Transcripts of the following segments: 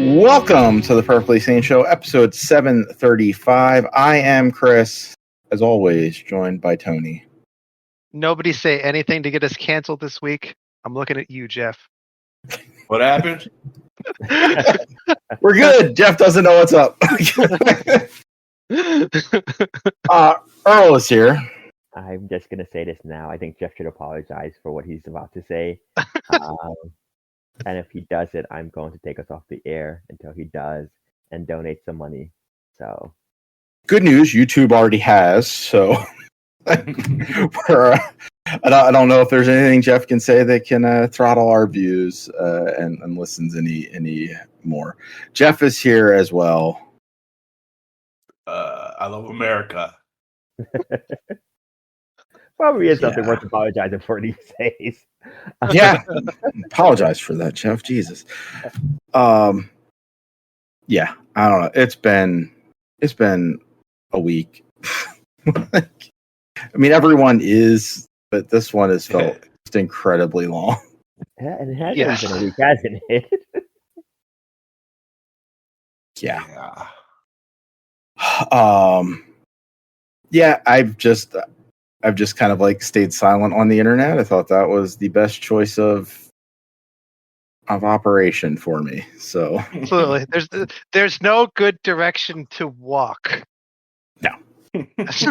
Welcome to the Perfectly Sane Show, episode 735. I am Chris, as always, joined by Tony. Nobody say anything to get us canceled this week. I'm looking at you, Jeff. What happened? We're good. Jeff doesn't know what's up. Earl is here. I'm just going to say this now. I think Jeff should apologize for what he's about to say. And if he does it, I'm going to take us off the air until he does and donate some money. So, good news, YouTube already has. So, I don't know if there's anything Jeff can say that can throttle our views and listens any more. Jeff is here as well. I love America. Probably is something worth apologizing for these days. Yeah, apologize for that, Jeff. Jesus. Yeah, I don't know. It's been a week. I mean, everyone is, but this one has felt just incredibly long. Yeah, and it hasn't been a week, hasn't it? Yeah. Yeah, I've just kind of like stayed silent on the internet. I thought that was the best choice of operation for me. So absolutely, there's no good direction to walk. No. This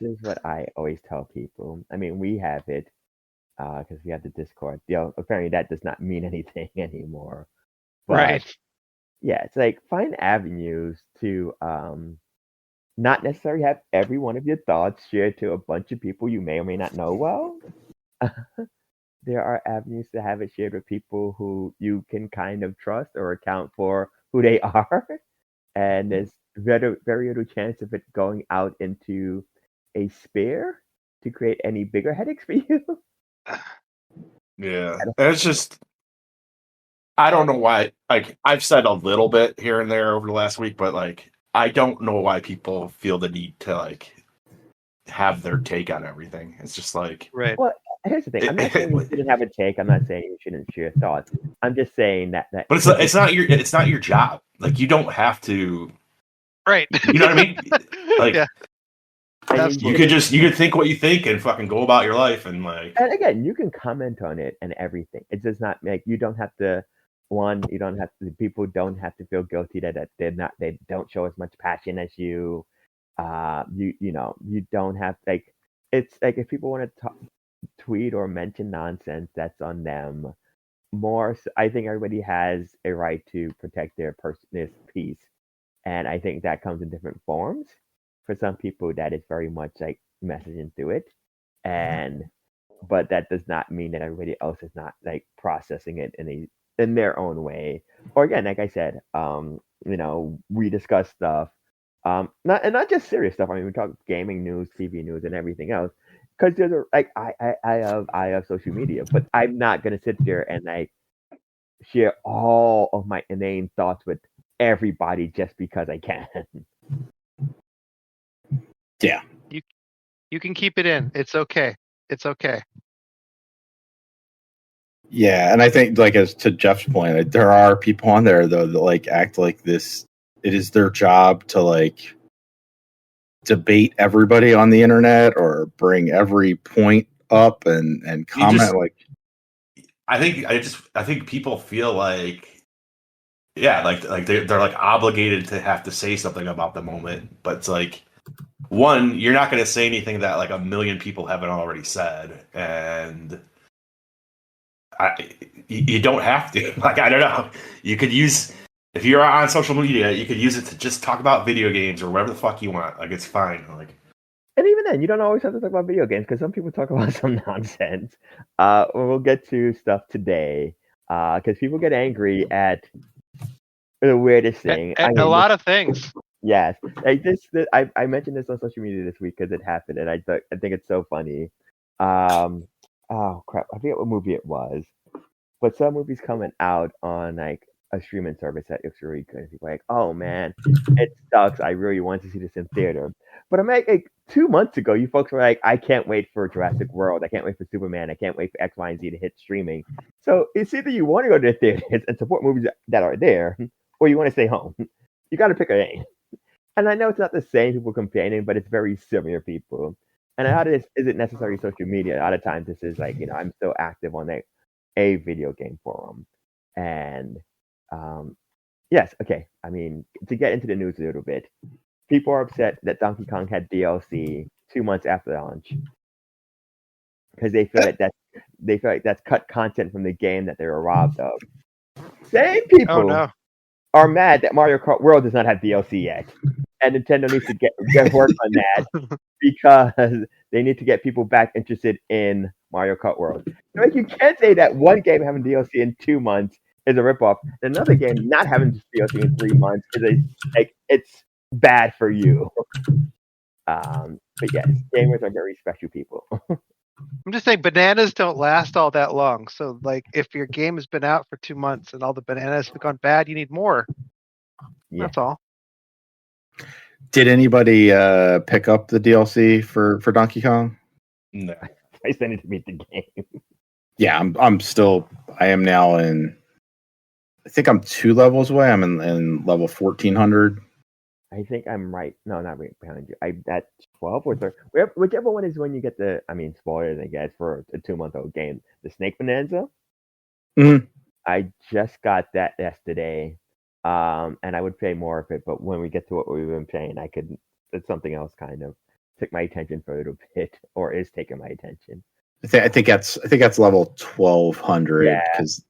is what I always tell people. I mean, we have it because we have the Discord. Apparently that does not mean anything anymore. But, right. Yeah, it's like find avenues to not necessarily have every one of your thoughts shared to a bunch of people you may or may not know well. There are avenues to have it shared with people who you can kind of trust or account for who they are. And there's very, very little chance of it going out into a sphere to create any bigger headaches for you. Yeah. It's just, I don't know why, like, I've said a little bit here and there over the last week, but, like, I don't know why people feel the need to, like, have their take on everything. It's just like... Right. Well, here's the thing. I'm not saying you shouldn't have a take. I'm not saying you shouldn't share thoughts. I'm just saying that But it's not your job. Like, you don't have to... Right. You know what I mean? Like, yeah. You could think what you think and fucking go about your life and, like... And again, you can comment on it and everything. It does not make... You don't have to... People don't have to feel guilty that they don't show as much passion as you. You don't have, like, it's like if people want to tweet or mention nonsense, that's on them. I think everybody has a right to protect their personal peace, and I think that comes in different forms. For some people, that is very much like messaging through it, but that does not mean that everybody else is not like processing it in their own way. Or again, like I said, we discuss stuff, not just serious stuff. I mean, we talk gaming news, TV news, and everything else. Because there's I have social media, but I'm not gonna sit there and like share all of my inane thoughts with everybody just because I can. Yeah, you can keep it in. It's okay. It's okay. Yeah, and I think, like, as to Jeff's point, like, there are people on there though that like act like this. It is their job to like debate everybody on the internet or bring every point up and comment. I think people feel like, yeah, like they're like obligated to have to say something about the moment, but it's like, one, you're not going to say anything that like a million people haven't already said, and you don't have to. Like, I don't know. You could use, if you're on social media, you could use it to just talk about video games or whatever the fuck you want. Like, it's fine. Like, and even then, you don't always have to talk about video games because some people talk about some nonsense. We'll get to stuff today because people get angry at the weirdest thing. A lot of things. Yes, like this I mentioned this on social media this week because it happened, and I think it's so funny. Oh crap, I forget what movie it was, but some movies coming out on like a streaming service that looks really good. People are like, oh man, it sucks. I really want to see this in theater. But I'm like 2 months ago, you folks were like, I can't wait for Jurassic World. I can't wait for Superman. I can't wait for X, Y, and Z to hit streaming. So it's either you want to go to the theaters and support movies that are there, or you want to stay home. You got to pick a lane. And I know it's not the same people complaining, but it's very similar people. And a lot of this isn't necessarily social media. A lot of times this is like, I'm still active on a video game forum. And yes, okay. I mean, to get into the news a little bit, people are upset that Donkey Kong had DLC 2 months after launch because they feel like that's cut content from the game that they were robbed of. Same people are mad that Mario Kart World does not have DLC yet, and Nintendo needs to get work on that because they need to get people back interested in Mario Kart World. Like, you can't say that one game having DLC in 2 months is a ripoff, and another game not having DLC in 3 months is it's bad for you. But yes, gamers are very special people. I'm just saying bananas don't last all that long. So like if your game has been out for 2 months and all the bananas have gone bad, you need more. Yeah. That's all. Did anybody pick up the DLC for Donkey Kong? No. I still need to beat the game. Yeah, I am now in, I think I'm 2 levels away. I'm in level 1400. I think I'm right. No, not right behind you. I'm at 12 or 13. Whichever one is when you get spoilers, I guess, for a 2-month-old game. The Snake Bonanza. Mm-hmm. I just got that yesterday. And I would pay more of it, but when we get to what we've been playing, it's something else kind of took my attention for a little bit, or is taking my attention. I think that's level 1200, because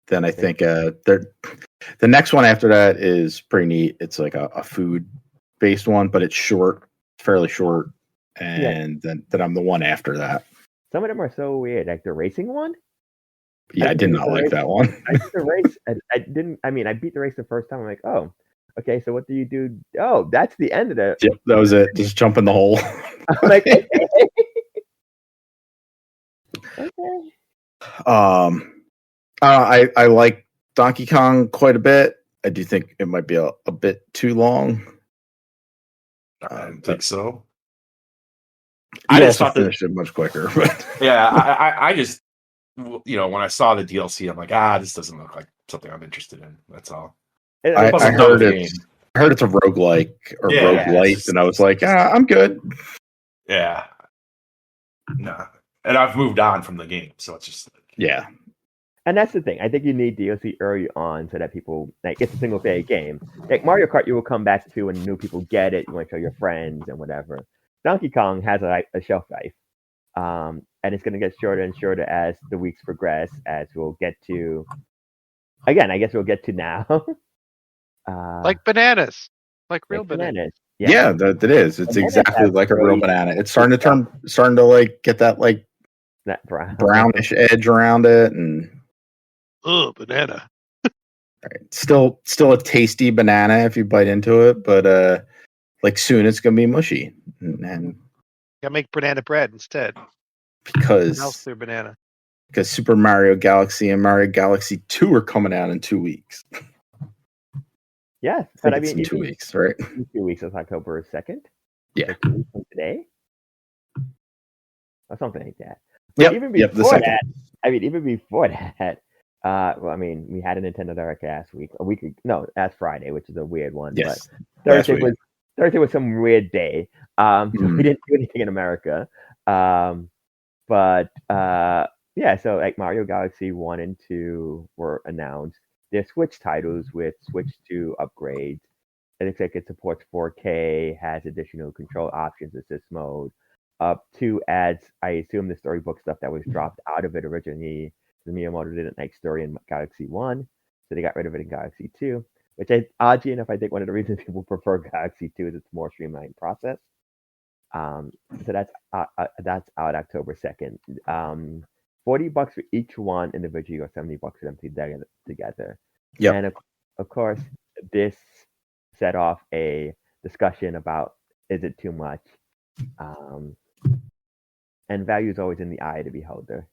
then I think the next one after that is pretty neat. It's like a food based one, but it's short, fairly short, and then I'm the one after that. Some of them are so weird, like the racing one. Yeah, I did not like that one. I did the race. I didn't. I mean, I beat the race the first time. I'm like, oh, okay. So what do you do? Oh, that's the end of it. Yep, that was it. Just jump in the hole. I'm like, okay. Okay. I like Donkey Kong quite a bit. I do think it might be a bit too long. I think so. I just thought finished it much quicker. But yeah, I just, when I saw the DLC, I'm like, this doesn't look like something I'm interested in. That's all. I heard it's a roguelike or roguelite, and I was like, I'm good. Yeah. No. And I've moved on from the game, so it's just yeah. And that's the thing. I think you need DLC early on so that people it's a single player game. Like Mario Kart, you will come back to when new people get it. You want to show your friends and whatever. Donkey Kong has a shelf life, and it's going to get shorter and shorter as the weeks progress. As we'll get to, again, I guess we'll get to now. Like bananas, like real bananas. Yeah, that is. It's exactly like a real banana. It's starting to like get that like that brownish edge around it, and banana. Right. Still a tasty banana if you bite into it, but like soon it's gonna be mushy. And gotta make banana bread instead. Because banana. Because Super Mario Galaxy and Mario Galaxy 2 are coming out in 2 weeks. Yeah, but I mean, in 2 weeks, right? In 2 weeks, it's October 2nd. Yeah. 2 weeks from today, or something like that. But even before that, well, I mean, we had a Nintendo Direct last week. Last Friday, which is a weird one. Yes. But Thursday was some weird day. So we didn't do anything in America. So like Mario Galaxy 1 and 2 were announced. They're Switch titles with Switch 2 upgrades. It looks like it supports 4K, has additional control options, assist mode. Up 2 adds, I assume, the storybook stuff that was dropped out of it originally. The Miyamoto didn't like story in Galaxy 1, so they got rid of it in Galaxy 2. Which, oddly enough, I think one of the reasons people prefer Galaxy 2 is it's a more streamlined process. So that's out October 2nd. $40 for each one individually, or $70 for them together. Yeah. And of course, this set off a discussion about, is it too much? And value is always in the eye of the beholder.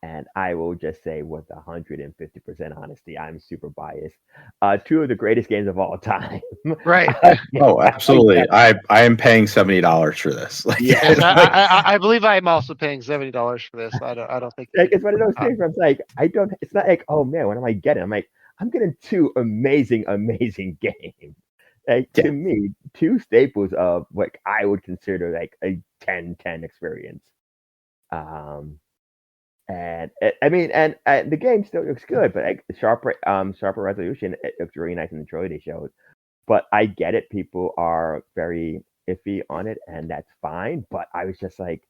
And I will just say with 150% honesty, I'm super biased. Two of the greatest games of all time. Right. Oh, absolutely. I am paying $70 for this. Like, Yeah. And I believe I am also paying $70 for this. I don't think Like, it's one of those things where I'm like, it's not like, oh man, what am I getting? I'm like, I'm getting two amazing games. Like, to me, two staples of what I would consider like a 10-10 experience. And the game still looks good, but like sharper resolution, it looks really nice in the trailer they showed. But I get it, people are very iffy on it, and that's fine. But I was just like,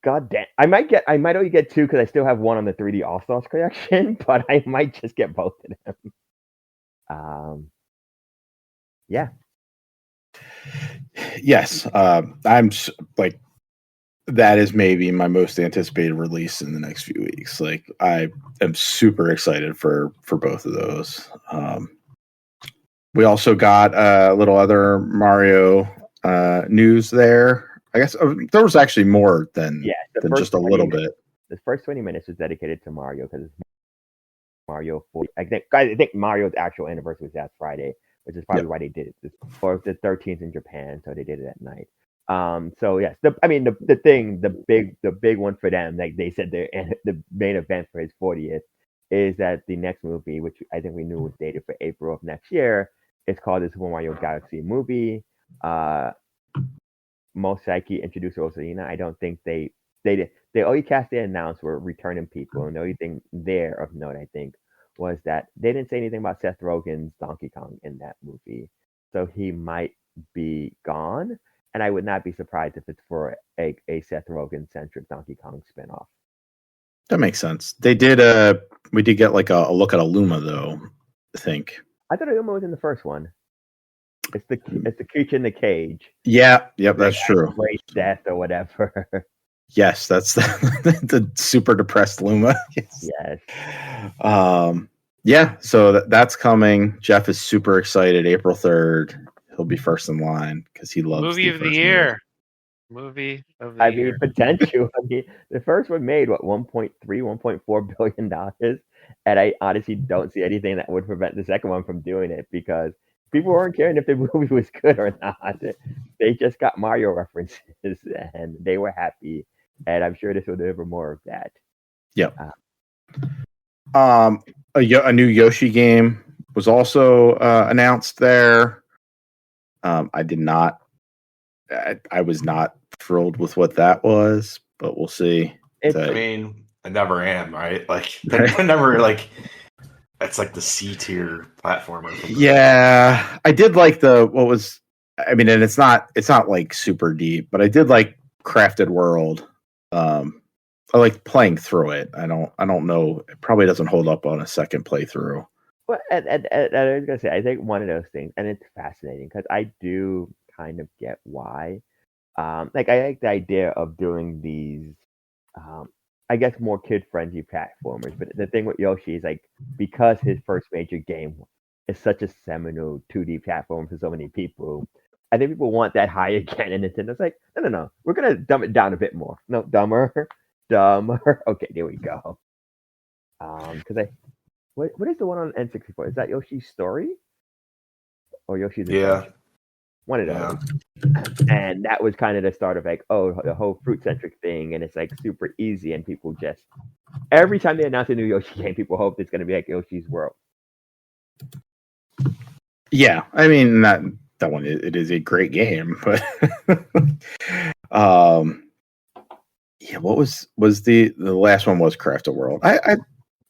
God damn, I might only get two because I still have one on the 3D All Stars collection, but I might just get both of them. Yeah. Yes, I'm like, that is maybe my most anticipated release in the next few weeks. Like, I am super excited for both of those. We also got a little other Mario news there. I guess there was actually more than just a little bit. The first 20 minutes was dedicated to Mario because it's Mario 40. I think Mario's actual anniversary was last Friday, which is probably why they did it. Or the 13th in Japan, so they did it at night. So yes, the big one for them, like they said, the main event for his 40th is that the next movie, which I think we knew was dated for April of next year, is called the Super Mario Galaxy movie. Most likely introduced Rosalina. I don't think they only cast they announced were returning people, and the only thing there of note, I think, was that they didn't say anything about Seth Rogen's Donkey Kong in that movie, so he might be gone. And I would not be surprised if it's for a Seth Rogen centric Donkey Kong spinoff. That makes sense. We did get like a look at Illuma though, I think. I thought Illuma was in the first one. It's the creature in the cage. Yeah, yep, that's true. Great death or whatever. Yes, that's the super depressed Luma. Yes. Yeah, so that's coming. Jeff is super excited. April 3rd, he'll be first in line because he loves movie of the year. Movie of the year. Potential. The first one made what, 1.4 billion dollars, and I honestly don't see anything that would prevent the second one from doing it because people weren't caring if the movie was good or not. They just got Mario references and they were happy, and I'm sure this will deliver more of that. Yep. A new Yoshi game was also announced there. I was not thrilled with what that was, but we'll see. I mean, I never am, right? Like, I never like. It's like the C tier platformer. Yeah, I did like and it's not like super deep, but I did like Crafted World. I like playing through it. I don't know. It probably doesn't hold up on a second playthrough. Well, and I was gonna say, I think one of those things, and it's fascinating because I do kind of get why. Like, I like the idea of doing these, I guess, more kid-friendly platformers. But the thing with Yoshi is, like, because his first major game is such a seminal 2D platform for so many people, I think people want that high again. And Nintendo's like, no, we're gonna dumb it down a bit more. No, dumber. Okay, there we go. Because what is the one on N64? Is that Yoshi's Story or Yoshi's Adventure? One of those. And that was kind of the start of like, the whole fruit centric thing, and it's like super easy, and people just every time they announce a new Yoshi game, people hope it's going to be like Yoshi's World. Yeah, I mean that one, it is a great game, but yeah, what was the last one was Crafted World. I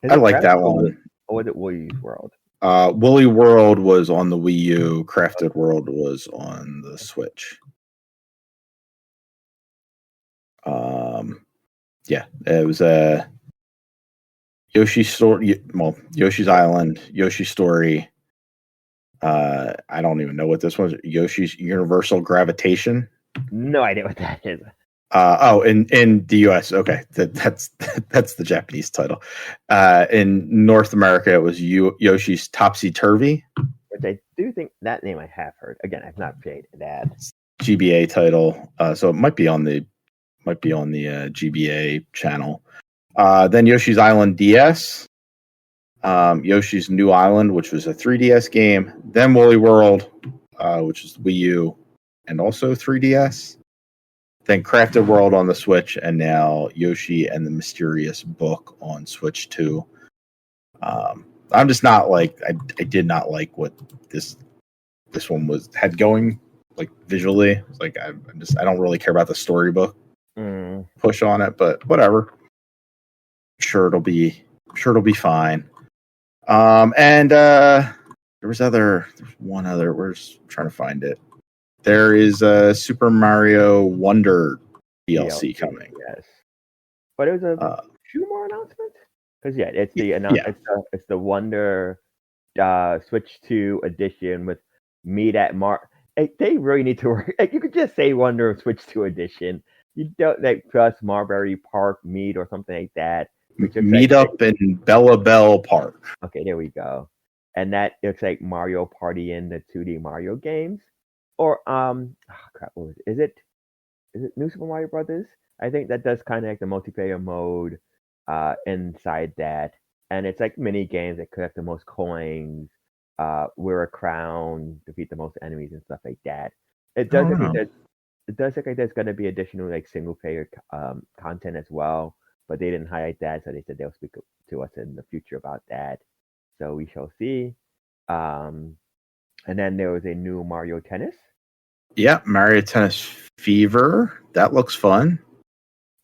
like that one. Or was it Woolly's World? Woolly World was on the Wii U. Crafted World was on the Switch. Yeah, it was Yoshi's Story. Well, Yoshi's Island, Yoshi's Story. I don't even know what this was. Yoshi's Universal Gravitation. No idea what that is. In the US, okay, that's the Japanese title. In North America, it was Yoshi's Topsy Turvy. Which I do think that name I have heard. Again, I've not played that. GBA title, so it might be on the Might be on the GBA channel. Then Yoshi's Island DS. Yoshi's New Island, which was a 3DS game. Then Woolly World, which is Wii U and also 3DS. Then Crafted World on the Switch, and now Yoshi and the Mysterious Book on Switch 2. I'm just not like I did not like what this one had going like visually. Like I don't really care about the storybook push on it, but whatever. Sure it'll be fine. And there's one other. We're just trying to find it. There is a Super Mario Wonder DLC coming. Yes, but it was a few more announcements. Because it's the it's the Wonder Switch 2 edition with Meet at They really need to work. Like, you could just say Wonder Switch 2 edition. You don't plus Marbury Park Meet or something like that. Meet up in Bella Bell Park. Okay, there we go. And that looks like Mario Party in the 2D Mario games. Or crap, what was it? Is it New Super Mario Brothers? I think that does kind of like the multiplayer mode inside that. And it's like mini games that collect the most coins, wear a crown, defeat the most enemies and stuff like that. It does look like there's gonna be additional like single player content as well. But they didn't highlight that, so they said they'll speak to us in the future about that. So we shall see. And then there was a new Mario Tennis. Yeah, Mario Tennis Fever. That looks fun.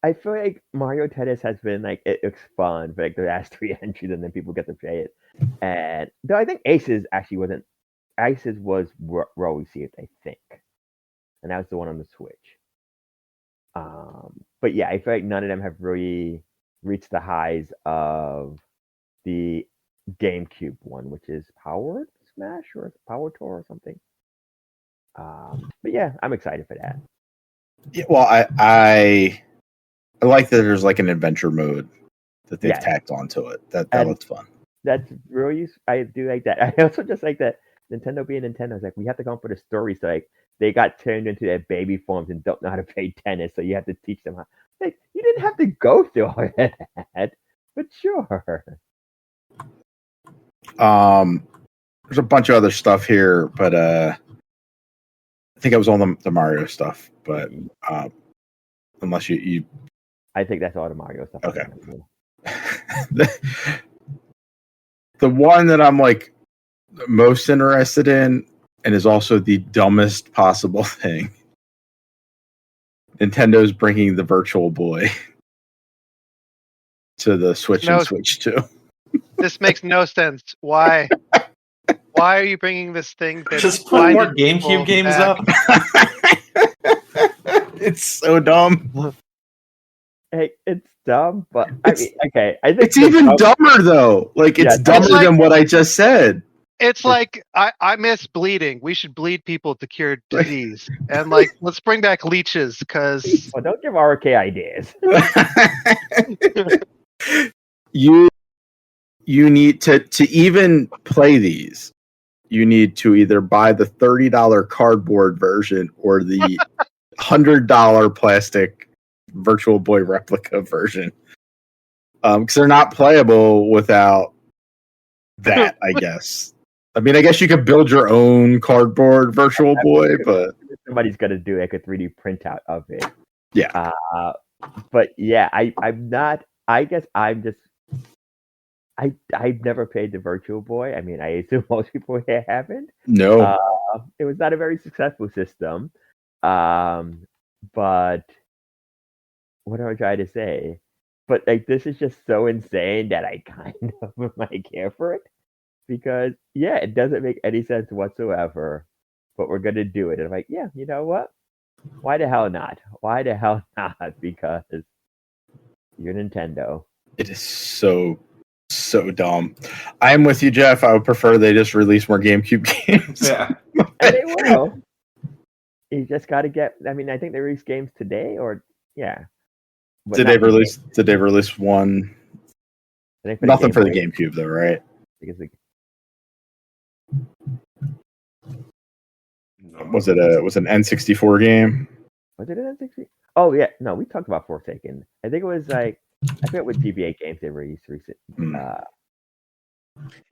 I feel like Mario Tennis has been like, it looks fun for like the last 3 entries, and then people get to play it. And though I think Aces actually wasn't. Aces was well received, I think, and that was the one on the Switch. But yeah, I feel like none of them have really reached the highs of the GameCube one, which is Power Smash or Power Tour or something. But yeah, I'm excited for that. Yeah, well, I like that there's like an adventure mode that they've tacked onto it. That looks fun. That's really, I do like that. I also just like that Nintendo being Nintendo is like, we have to come up with a story. So like, they got turned into their baby forms and don't know how to play tennis, so you have to teach them how. Like, you didn't have to go through all that, but sure. There's a bunch of other stuff here, but I think I was on the Mario stuff. But unless you, I think that's all the Mario stuff. Okay. The one that I'm like most interested in, and is also the dumbest possible thing. Nintendo's bringing the Virtual Boy to the Switch and Switch 2. This makes no sense. Why? Why are you bringing this thing? Just put more GameCube games up. It's so dumb. Hey, it's dumb, but I mean, okay. I think it's even dumber though. Like, it's dumber than what I just said. It's like, I miss bleeding. We should bleed people to cure disease. And like, let's bring back leeches, because... Well, don't give RK ideas. You need to even play these. You need to either buy the $30 cardboard version or the $100 plastic Virtual Boy replica version. Because they're not playable without that, I guess. I mean, I guess you could build your own cardboard Virtual Boy, but somebody's gonna do like a 3D printout of it. Yeah. But yeah, I'm not. I guess I'm just. I've never played the Virtual Boy. I mean, I assume most people here haven't. No. It was not a very successful system. But what do I try to say? But like, this is just so insane that I kind of might care for it. Because, yeah, it doesn't make any sense whatsoever, but we're going to do it. And I'm like, yeah, you know what? Why the hell not? Why the hell not? Because you're Nintendo. It is so dumb. I am with you, Jeff. I would prefer they just release more GameCube games. Yeah. And they will. You just got to get, I mean, I think they released games today, or, yeah. But Did they release one? Nothing for the GameCube, though, right? Because Was it an N64 game? Was it an N60? Oh yeah, no, we talked about Forsaken. I think it was like I forget what GBA games they released recent.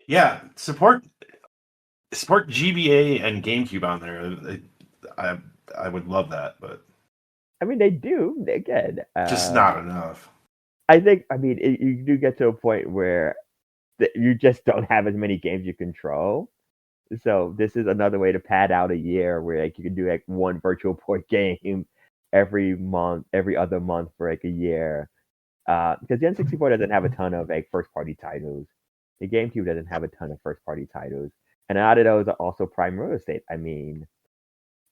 Yeah, support GBA and GameCube on there. I would love that, but I mean, they do. They good. just not enough. I think. I mean, you do get to a point where you just don't have as many games you control. So this is another way to pad out a year where like you can do like one virtual port game every month, every other month for like a year. Because the N64 doesn't have a ton of like first party titles. The GameCube doesn't have a ton of first party titles. And a lot of those are also prime real estate. I mean,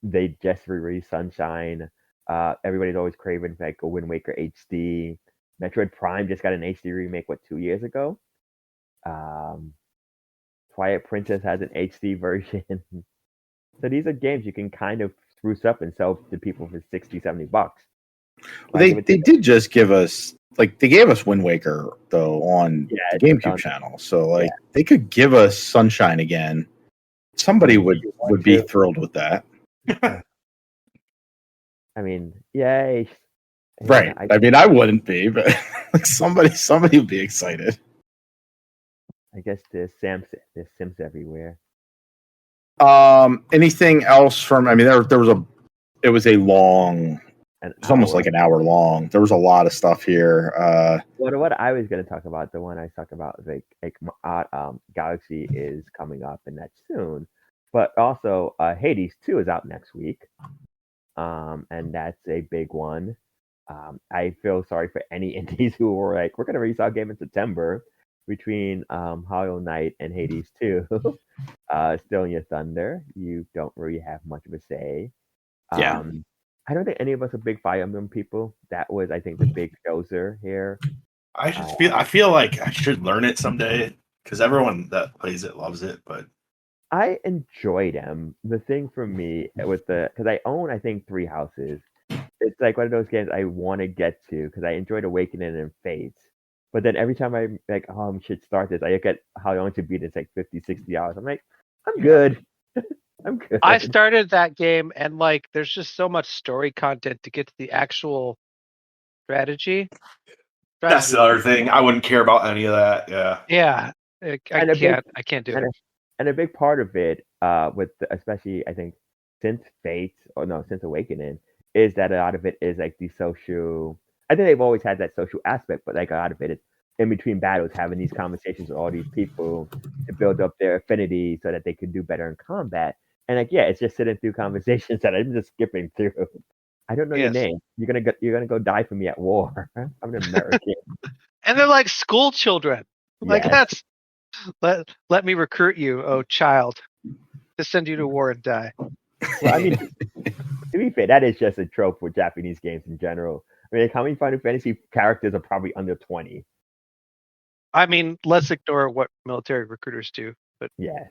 they just released Sunshine. Everybody's always craving like a Wind Waker HD. Metroid Prime just got an HD remake 2 years ago. Twilight Princess has an HD version. So these are games you can kind of spruce up and sell to people for $60-$70. They did just give us they gave us Wind Waker though on the GameCube channel, so they could give us Sunshine again. Somebody would be thrilled with that. I mean, yay! Right. I mean, I wouldn't be, but somebody would be excited. I guess there's Sims everywhere. Anything else from? I mean, it was a long. It's almost like an hour long. There was a lot of stuff here. What I was going to talk about, the one I talked about, Galaxy is coming up, and that's soon. But also, Hades 2 is out next week, and that's a big one. I feel sorry for any indies who were like, we're going to release our game in September between Hollow Knight and Hades 2. Still in your thunder. You don't really have much of a say. Yeah. I don't think any of us are big Fire Emblem people. That was, I think, the big closer here. I feel like I should learn it someday because everyone that plays it loves it. But I enjoy them. The thing for me because I own, I think, 3 houses. It's like one of those games I want to get to because I enjoyed Awakening and Fates. But then every time I'm like, I should start this, I look at how long to beat it. It's like $50-$60. I'm like, I'm good. I'm good. I started that game and there's just so much story content to get to the actual strategy. That's the other thing. I wouldn't care about any of that. Yeah. Yeah. I can't do it. And a big part of it, especially I think since Awakening, is that a lot of it is like the social. I think they've always had that social aspect, but like a lot of it is in between battles, having these conversations with all these people to build up their affinity so that they can do better in combat. And it's just sitting through conversations that I'm just skipping through. I don't know your name. You're gonna go die for me at war. I'm an American. And they're like school children. That's let me recruit you, oh child, to send you to war and die. Well, I mean, to be fair, that is just a trope for Japanese games in general. I mean, how many Final Fantasy characters are probably under 20? I mean, let's ignore what military recruiters do. But yes,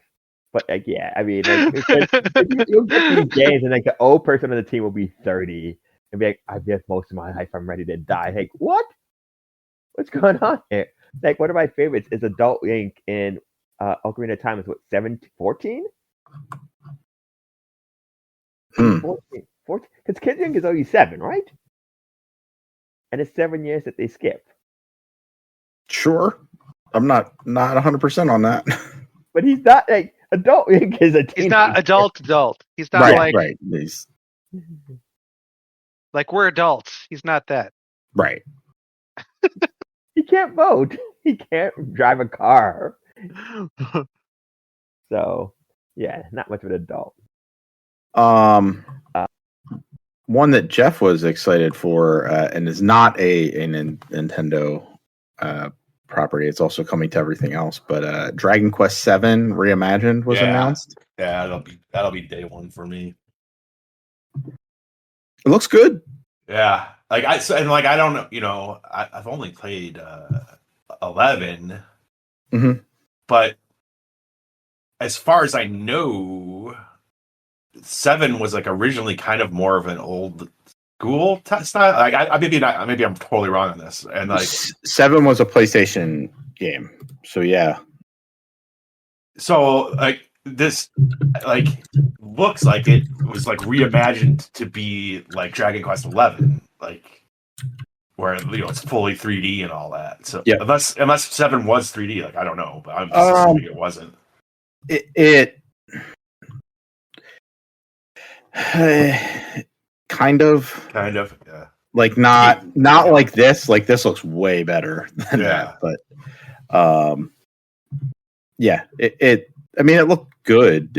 but I mean, you'll get these games, and the old person on the team will be 30 and be like, "I've lived most of my life. I'm ready to die." Like, what? What's going on here? Like, one of my favorites is Adult Link in Ocarina of Time. Is 14? 14. Because Kid Link is only 7, right? And it's 7 years that they skip. Sure. I'm not 100% on that. But he's not like Adult Link is a teenager. He's not adult. He's not right. He's like we're adults. He's not that. Right. He can't vote. He can't drive a car. So, yeah, not much of an adult. One that Jeff was excited for, and is not a Nintendo property. It's also coming to everything else. But Dragon Quest VII Reimagined was announced. Yeah, that'll be day one for me. It looks good. Yeah, I don't know. I've only played 11, but as far as I know, 7 was originally kind of more of an old school style. Maybe I'm totally wrong on this. And 7 was a PlayStation game, so yeah. So this like looks like it was like reimagined to be like Dragon Quest 11, like where it's fully 3D and all that. So unless 7 was 3D, like I don't know, but I'm just assuming it wasn't. It kind of, yeah. Like not like this. Like this looks way better than that. But it I mean, it looked good.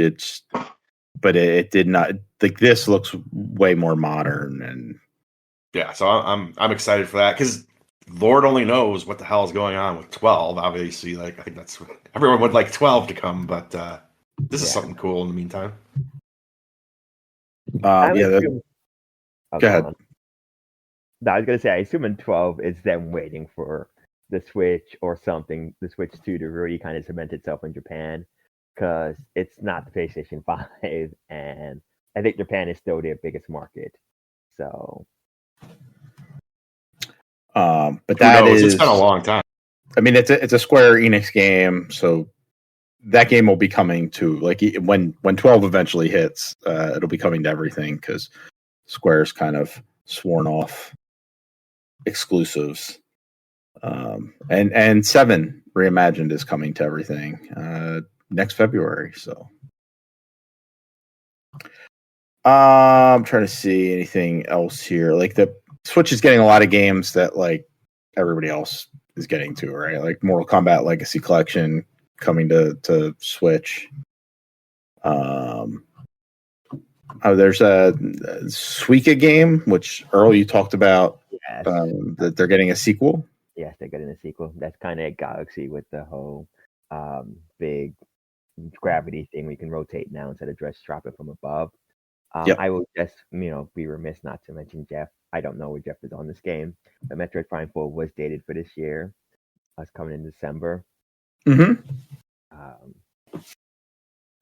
But it did not, like, this looks way more modern. And so I'm excited for that, because Lord only knows what the hell is going on with 12. Obviously, like I think that's everyone would like 12 to come, but this is something cool in the meantime. Go ahead. No, I was gonna say, I assume in 12 is them waiting for the Switch or something, the Switch 2 to really kind of cement itself in Japan, because it's not the PlayStation 5, and I think Japan is still their biggest market. So, but that is, it's been a long time. I mean, it's a Square Enix game, so that game will be coming to, like, when 12 eventually hits, it'll be coming to everything, because Square's kind of sworn off exclusives. And 7 Reimagined is coming to everything next February. So I'm trying to see anything else here. Like, the Switch is getting a lot of games that like everybody else is getting to, right? Like Mortal Kombat Legacy Collection coming to Switch. There's a Suika game, which Earl, you talked about. yes. That they're getting a sequel. Yes, they're getting a sequel. That's kind of Galaxy with the whole big gravity thing. We can rotate now instead of just drop it from above. I will just, be remiss not to mention Jeff. I don't know where Jeff is on this game, but Metroid Prime 4 was dated for this year. It's coming in December. Mm-hmm.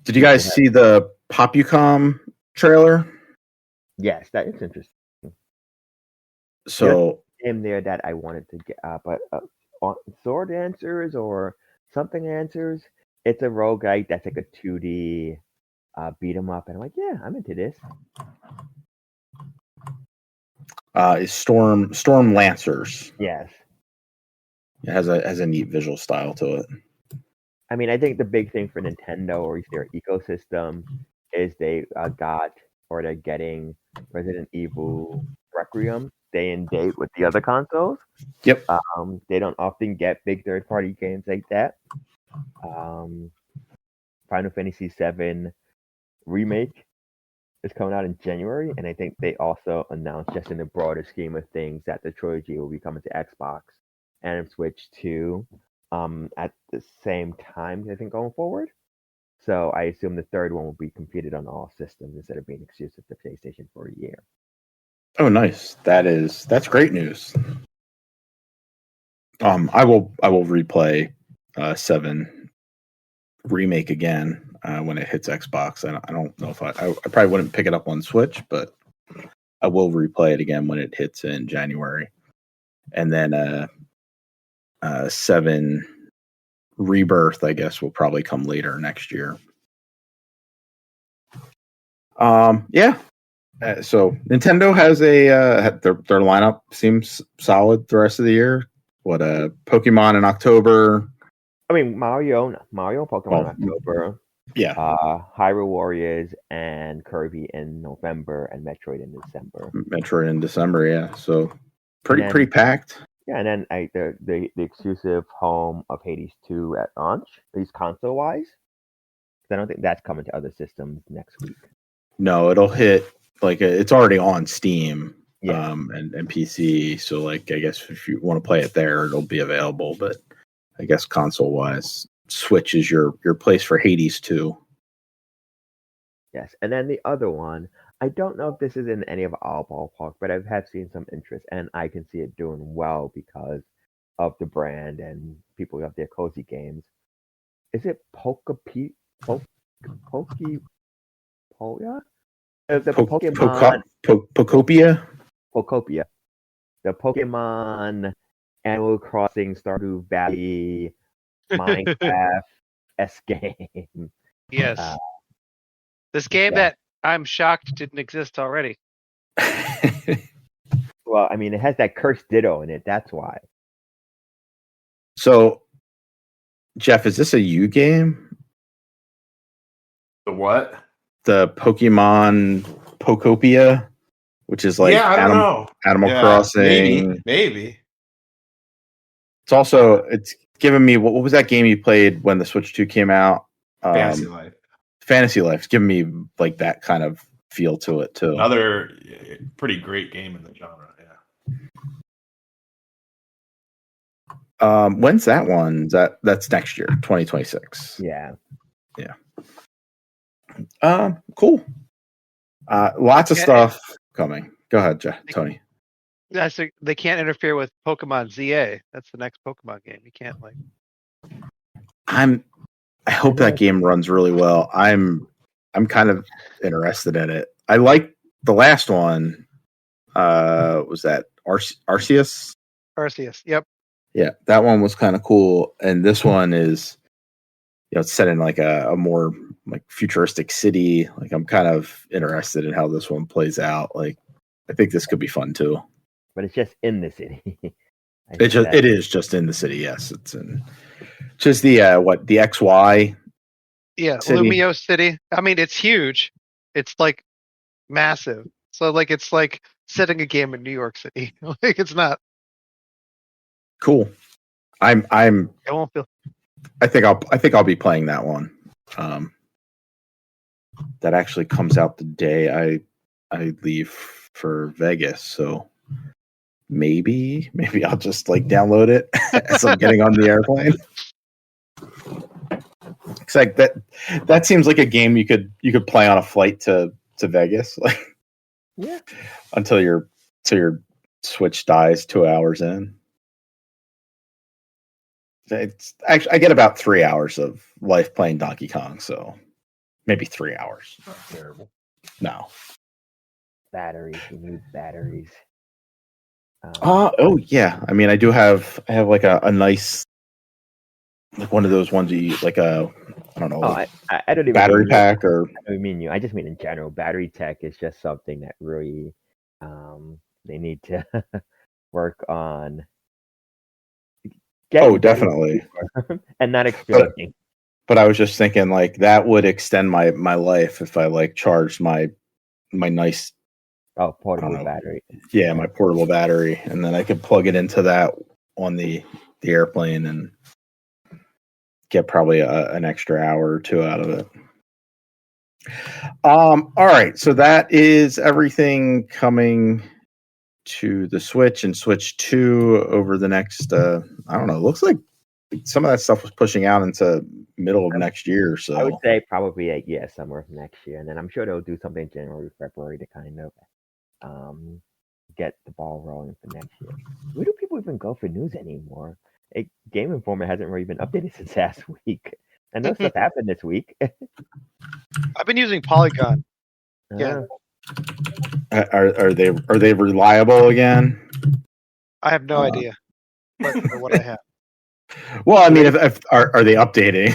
Did you guys see the Popucom trailer? Yes, that is interesting. So in there that I wanted to get, but Sword Answers or something Answers. It's a roguelike that's like a 2D beat 'em up, and I'm like, yeah, I'm into this. Is Storm Lancers? Yes, it has a neat visual style to it. I mean, I think the big thing for Nintendo or their ecosystem is they're getting Resident Evil Requiem day and date with the other consoles. Yep. They don't often get big third-party games like that. Final Fantasy VII Remake is coming out in January, and I think they also announced, just in the broader scheme of things, that the trilogy will be coming to Xbox and Switch 2 at the same time, I think, going forward. So I assume the third one will be completed on all systems instead of being exclusive to PlayStation for a year. Oh, nice. That's great news. I will replay 7 Remake again when it hits Xbox. I don't know if I probably wouldn't pick it up on Switch, but I will replay it again when it hits in January. And then 7 Rebirth, I guess, will probably come later next year. So Nintendo has their lineup seems solid the rest of the year. What Pokemon in October. I mean, Mario Pokemon in October. Yeah. Hyrule Warriors and Kirby in November, and Metroid in December. Yeah. So pretty packed. Yeah, and then the exclusive home of Hades 2 at launch, at least console wise. I don't think that's coming to other systems next week. No, it'll hit, like, it's already on Steam, yeah. and PC. So, like, I guess if you want to play it there, it'll be available. But I guess console wise, Switch is your place for Hades 2. Yes, and then the other one, I don't know if this is in any of our ballpark, but I have seen some interest, and I can see it doing well because of the brand and people love their cozy games. Is it Pokopia? The Pokemon Pokopia? Pokopia. The Pokemon Animal Crossing Stardew Valley Minecraft S game. Yes. This game yeah. that I'm shocked didn't exist already. Well, I mean, it has that cursed ditto in it. That's why. So, Jeff, is this a you game? The what? The Pokemon Pokopia, which is like I don't know. Animal Crossing. Maybe. It's also it's giving me what was that game you played when the Switch 2 came out? Fantasy Life. Fantasy Life's giving me like that kind of feel to it too. Another pretty great game in the genre. Yeah. When's that one? That's next year, 2026. Yeah. Cool. Lots of stuff coming. Go ahead, Tony. Yeah, so they can't interfere with Pokemon ZA. That's the next Pokemon game. You can't like. I hope that game runs really well. I'm kind of interested in it. I like the last one. Was that Arceus? Arceus. Yep. Yeah, that one was kind of cool. And this one is, it's set in like a more like futuristic city. Like I'm kind of interested in how this one plays out. Like I think this could be fun too. But it's just in the city. It is just in the city. Yes, it's in just the the XY. Yeah, city. Lumio City. I mean, it's huge. It's like massive. So like it's like setting a game in New York City. Like it's not cool. It won't feel. I think I'll be playing that one. That actually comes out the day I leave for Vegas, so maybe I'll just like download it as I'm getting on the airplane. It's like that seems like a game you could play on a flight to Vegas, like yeah, until your Switch dies 2 hours in. It's actually I get about 3 hours of life playing Donkey Kong, so maybe 3 hours. Not terrible. No. Batteries. You need batteries. Oh yeah. I mean, I have like a nice, like one of those ones you like I don't know. I don't even battery pack or. I mean you. I just mean in general. Battery tech is just something that really they need to work on. Definitely. And not exploding. But I was just thinking like that would extend my life if I like charged my nice portable battery. Yeah, my portable battery, and then I could plug it into that on the airplane and get probably an extra hour or two out of it. All right, so that is everything coming to the Switch and Switch 2 over the next I don't know, looks like some of that stuff was pushing out into middle of next year. So I would say probably somewhere next year, and then I'm sure they'll do something January, February to kind of get the ball rolling for next year. Where do people even go for news anymore? Game Informer hasn't really been updated since last week. I know stuff happened this week. I've been using Polygon. Yeah. Are they reliable again? I have no idea what I have. Well, I mean, if are they updating?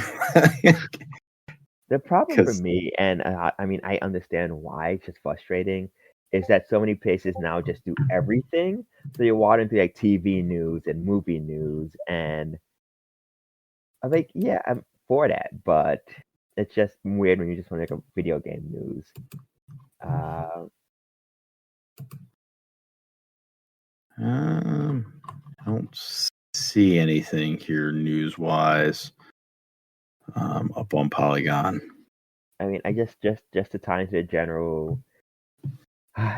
The problem for me, and I mean, I understand why it's just frustrating, is that so many places now just do everything. So you walk into like TV news and movie news, and I'm like, yeah, I'm for that, but it's just weird when you just want to make a video game news. I don't see anything here news-wise up on Polygon. I mean, I guess just to tie into the general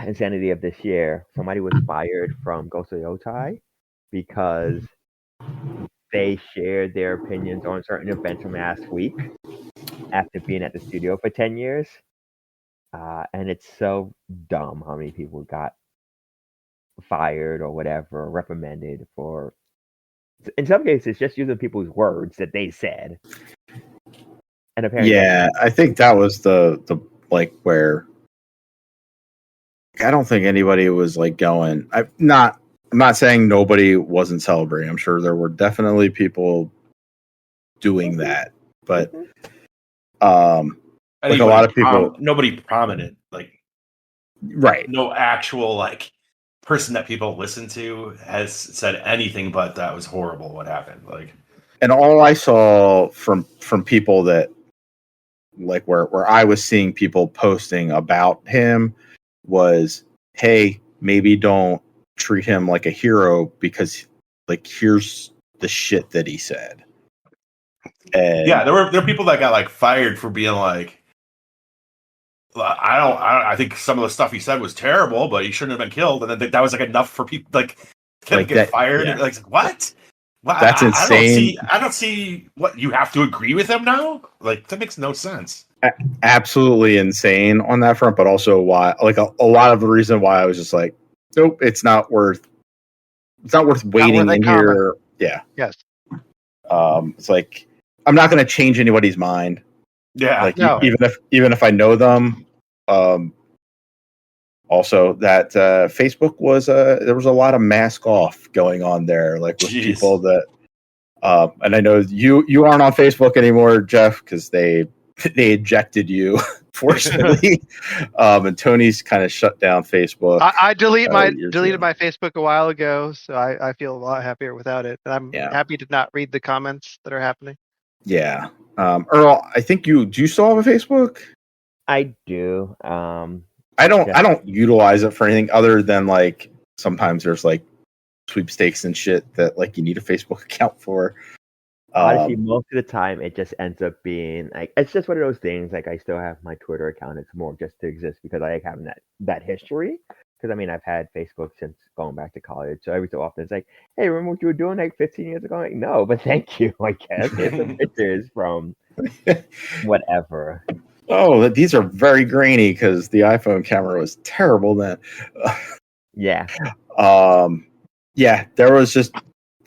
insanity of this year, somebody was fired from Ghost of Yotai because they shared their opinions on certain events from last week after being at the studio for 10 years. And it's so dumb how many people got fired or whatever, or reprimanded for, in some cases, just using people's words that they said. And apparently, I think that was the like where I don't think anybody was like going. I'm not saying nobody wasn't celebrating. I'm sure there were definitely people doing that, but Like a lot of people, nobody prominent, like right? No actual like person that people listen to has said anything but that was horrible what happened. Like, and all I saw from people that like where I was seeing people posting about him was, hey, maybe don't treat him like a hero because like here's the shit that he said. And yeah, there were people that got like fired for being like, I think some of the stuff he said was terrible, but he shouldn't have been killed, and then that was like enough for people like to get fired. Yeah. Like what? Well, That's insane. I don't see what you have to agree with him now. Like that makes no sense. Absolutely insane on that front, but also why like a lot of the reason why I was just like, nope, it's not worth waiting in here. Yeah. Yes. It's like I'm not going to change anybody's mind. Yeah. Like even if I know them. Also, that Facebook was there was a lot of mask off going on there, like with people that. And I know you aren't on Facebook anymore, Jeff, because they ejected you forcibly. And Tony's kind of shut down Facebook. I deleted my Facebook a while ago, so I feel a lot happier without it. And I'm happy to not read the comments that are happening. Yeah. Earl, I think do you still have a Facebook? I do. I don't utilize it for anything other than like sometimes there's like sweepstakes and shit that like you need a Facebook account for. Honestly, most of the time it just ends up being like it's just one of those things. Like I still have my Twitter account. It's more just to exist because I like having that history. Because I mean I've had Facebook since going back to college. So every so often it's like, hey, remember what you were doing like 15 years ago? I'm like, no, but thank you. I guess here's some pictures from whatever. Oh, these are very grainy because the iPhone camera was terrible then. Yeah. Yeah, there was just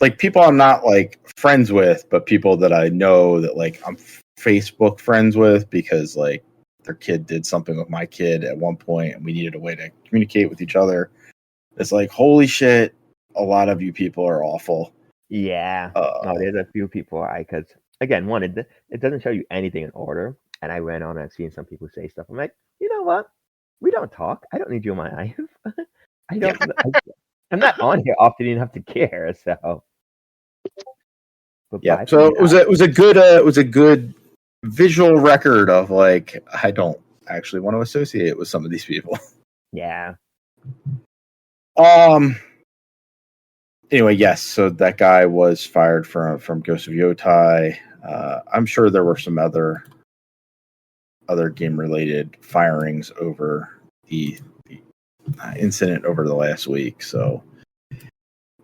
like people I'm not like friends with, but people that I know that like I'm Facebook friends with because like their kid did something with my kid at one point and we needed a way to communicate with each other. It's like, holy shit, a lot of you people are awful. Yeah. There's a few people because again, one, it doesn't show you anything in order. And I went on and I've seen some people say stuff. I'm like, you know what? We don't talk. I don't need you in my life. I'm not on here often enough to care. So, yeah. So it was a good visual record of like I don't actually want to associate with some of these people. Yeah. Anyway, yes. So that guy was fired from Ghost of Yotai. I'm sure there were some other game related firings over the incident over the last week. So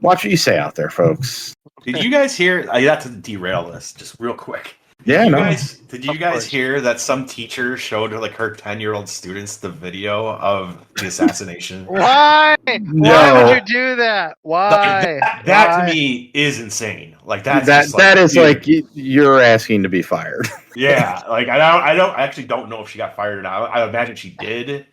watch what you say out there, folks. Did you guys hear? I got to derail this just real quick. Did you guys hear that some teacher showed like her 10-year-old students the video of the assassination? Why? No. Why would you do that? Why? That to me is insane. Like that is like you're asking to be fired. Yeah, like I actually don't know if she got fired or not. I imagine she did.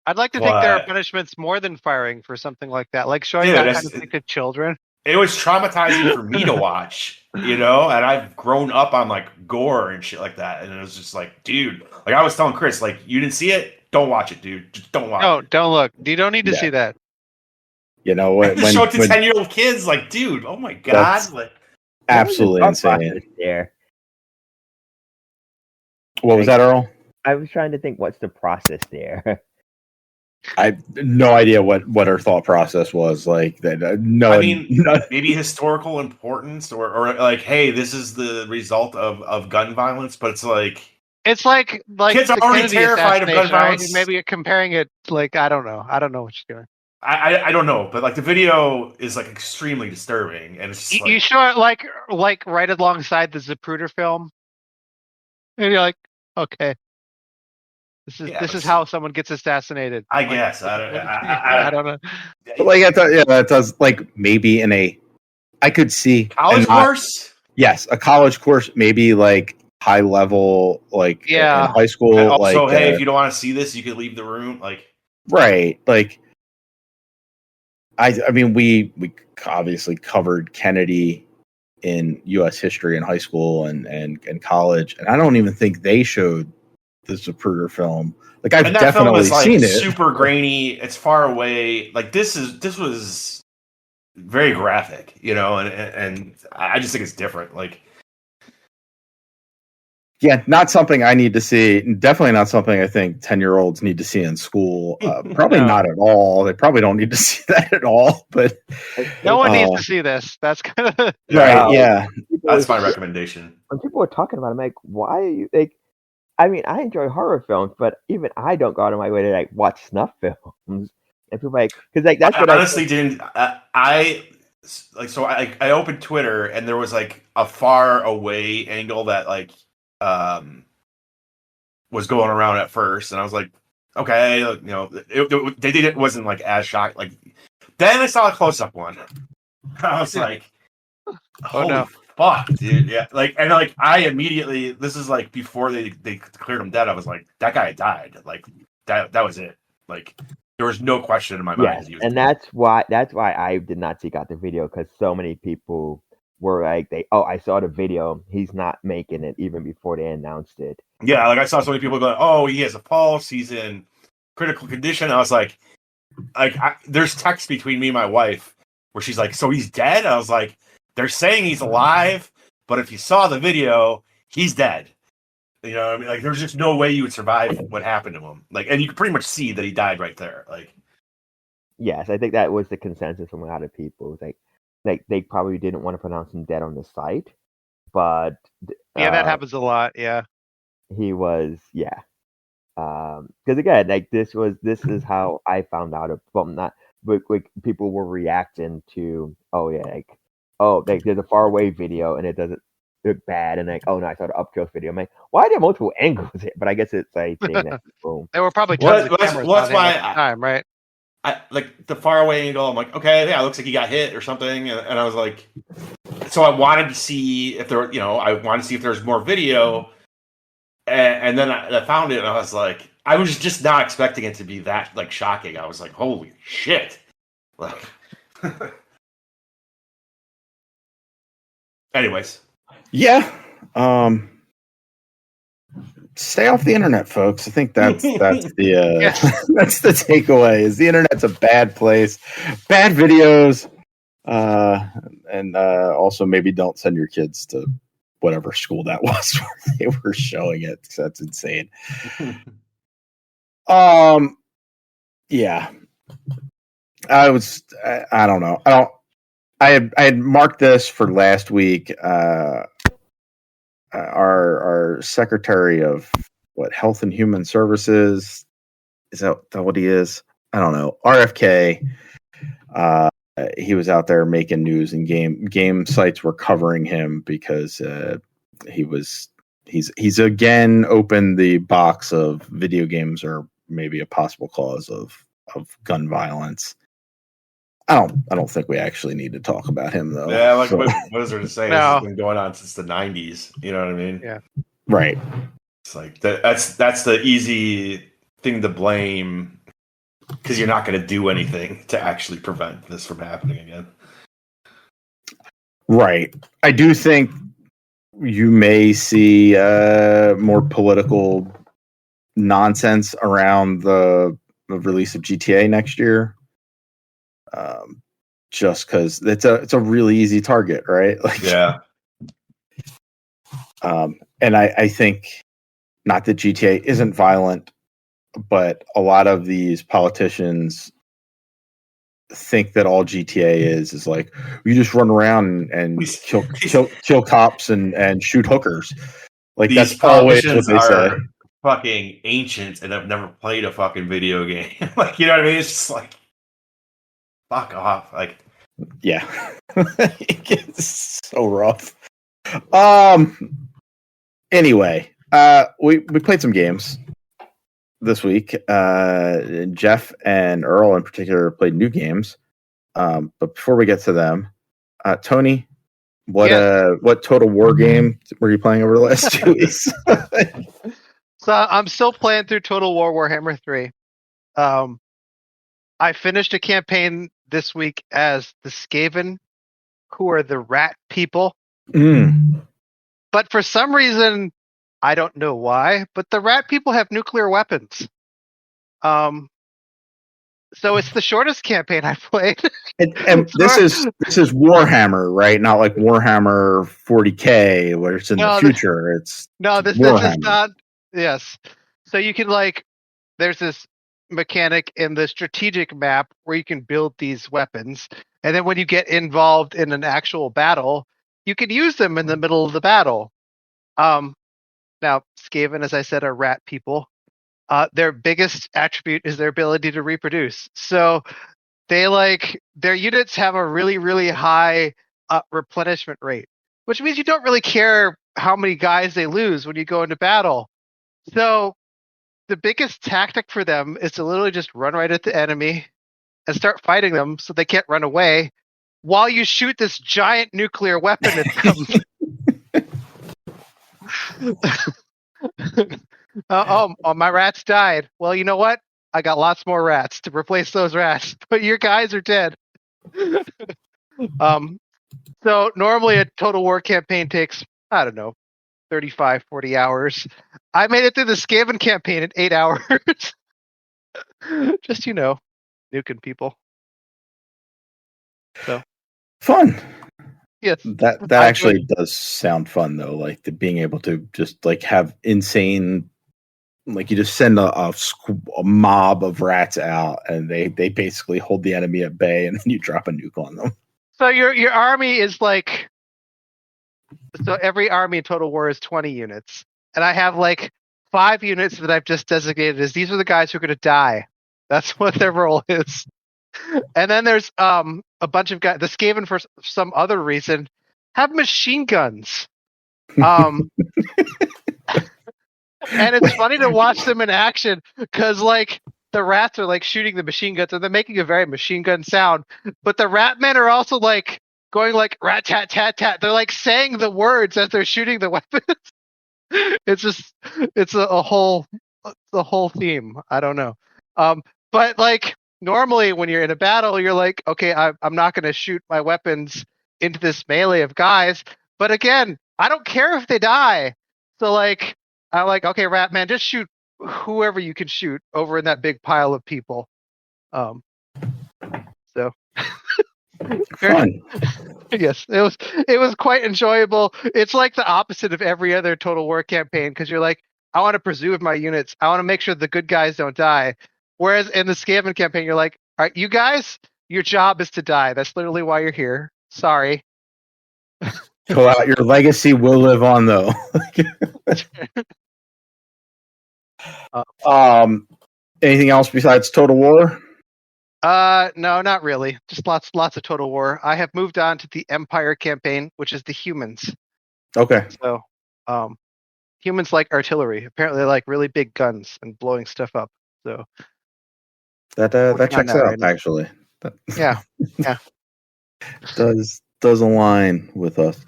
I'd like to think there are punishments more than firing for something like that, like showing that kind of thing to children. It was traumatizing for me to watch, and I've grown up on like gore and shit like that, and it was just like, dude, like I was telling Chris, like you didn't see it, don't watch it, dude. Just don't watch it. No, don't look. You don't need to see that. You know what? Show it to 10-year-old kids, like, dude, oh my god, like absolutely insane. There. What was that, Earl? I was trying to think what's the process there. I have no idea what her thought process was like. That maybe historical importance, or like, hey, this is the result of gun violence, but it's like kids are already terrified of gun violence. Right? Maybe comparing it, like I don't know what she's doing. I don't know, but like the video is like extremely disturbing, and it's you show it like right alongside the Zapruder film, and you're like, okay. This is how someone gets assassinated. I guess I don't know. But like I thought, that does like maybe in I could see college course. Yes, a college course, maybe like high level, like in high school. And also, hey, if you don't want to see this, you can leave the room. Like, right? Like, I mean, we obviously covered Kennedy in U.S. history in high school and college, and I don't even think they showed the Zapruder film. Like I've And that film definitely is like seen it. super grainy. It's far away. Like this was very graphic, and I just think it's different. Like, yeah, not something I need to see. Definitely not something I think 10-year-olds need to see in school. Probably No. not at all. They probably don't need to see that at all. But No one needs to see this. That's kind of right, yeah. That's my recommendation. When people are talking about it, I'm like, why are you like? I mean, I enjoy horror films, but even I don't go out of my way to like watch snuff films. And people like, because like that's what I honestly didn't. I opened Twitter and there was like a far away angle that like was going around at first, and I was like, okay, it wasn't like as shocked. Like then I saw a close up one. I was like, holy fuck, dude. Yeah, I immediately, this is like before they declared him dead. I was like, that guy died. Like that was it. Like there was no question in my mind. Yes, and that's why I did not seek out the video, because so many people were like, I saw the video. He's not making it, even before they announced it. Yeah, like I saw so many people going, oh, he has a pulse. He's in critical condition. I was like there's text between me and my wife where she's like, so he's dead? I was like, they're saying he's alive, but if you saw the video, he's dead. You know what I mean? Like, there's just no way you would survive what happened to him. Like, and you can pretty much see that he died right there. Like, yes, I think that was the consensus from a lot of people. Like they probably didn't want to pronounce him dead on the site, but yeah, that happens a lot. Yeah, he was, yeah. Because again, like this is how I found out. Like people were reacting to, there's a far away video and it doesn't look bad, and like, oh no, I saw the up close video. I'm like, why are there multiple angles here? But I guess it's a thing that boom. There were probably tons of cameras on him at the time, right? I like the far away angle. I'm like, okay, yeah, it looks like he got hit or something, and I was like, so I wanted to see if there, I wanted to see if there was more video, and then I found it, and I was like, I was just not expecting it to be that like shocking. I was like, holy shit, like. Anyways, yeah. Stay off the internet, folks. I think that's the that's the takeaway. Is the internet's a bad place, bad videos, and also maybe don't send your kids to whatever school that was where they were showing it, because that's insane. Yeah, I don't know. I had marked this for last week. Our Secretary of Health and Human Services, is that what he is? I don't know. RFK. He was out there making news, and game sites were covering him because he's again opened the box of video games or maybe a possible cause of gun violence. I don't think we actually need to talk about him, though. Yeah, like what is there to say? No. This has been going on since the 90s. You know what I mean? Yeah. Right. It's like that's the easy thing to blame, because you're not going to do anything to actually prevent this from happening again. Right. I do think you may see more political nonsense around the release of GTA next year. Just because it's a really easy target, right? Like, yeah. And I think, not that GTA isn't violent, but a lot of these politicians think that all GTA is like, you just run around and kill cops and shoot hookers. Like, these that's always what they say. Fucking ancient and have never played a fucking video game. Like, you know what I mean? It's just like, fuck off. Like, yeah. It's so rough. Anyway, we played some games this week. Jeff and Earl in particular played new games. But before we get to them, Tony, what Total War game were you playing over the last 2 weeks? So I'm still playing through Total War Warhammer 3. I finished a campaign this week as the Skaven, who are the rat people But for some reason, I don't know why, but the rat people have nuclear weapons. So it's the shortest campaign I've played. And this is Warhammer, right? Not like Warhammer 40K, where it's in the future. It's this is not. Yes, so you can there's this mechanic in the strategic map where you can build these weapons, and then when you get involved in an actual battle, you can use them in the middle of the battle. Now Skaven, as I said, are rat people. Their biggest attribute is their ability to reproduce. So they their units have a really, really high replenishment rate, which means you don't really care how many guys they lose when you go into battle. So the biggest tactic for them is to literally just run right at the enemy and start fighting them so they can't run away while you shoot this giant nuclear weapon at them. My rats died. Well, you know what? I got lots more rats to replace those rats, but your guys are dead. So normally a Total War campaign takes, I don't know, 35, 40 hours. I made it through the Skaven campaign in 8 hours. Just, nuking people. So fun. Yes. That actually does sound fun though, like being able to just have insane, you just send a mob of rats out and they basically hold the enemy at bay and then you drop a nuke on them. So your army is so every army in Total War is 20 units. And I have 5 units that I've just designated as these are the guys who are going to die. That's what their role is. And then there's a bunch of guys. The Skaven, for some other reason, have machine guns. And it's funny to watch them in action because the rats are shooting the machine guns and they're making a very machine gun sound. But the rat men are also going rat tat tat tat. They're saying the words as they're shooting the weapons. It's a whole theme. I don't know. But normally when you're in a battle, you're okay, I'm not going to shoot my weapons into this melee of guys. But again, I don't care if they die. So I'm okay, rat man, just shoot whoever you can shoot over in that big pile of people. So fun. Yes, it was quite enjoyable. It's the opposite of every other Total War campaign because you're I want to preserve my units. I want to make sure the good guys don't die. Whereas in the Skaven campaign, you're all right, you guys, your job is to die. That's literally why you're here. Sorry. Go out. Your legacy will live on, though. Anything else besides Total War? No, not really. Just lots of Total War. I have moved on to the Empire campaign, which is the humans. Okay. So, humans like artillery. Apparently, they like really big guns and blowing stuff up. So that checks out right actually. Yeah. does align with us.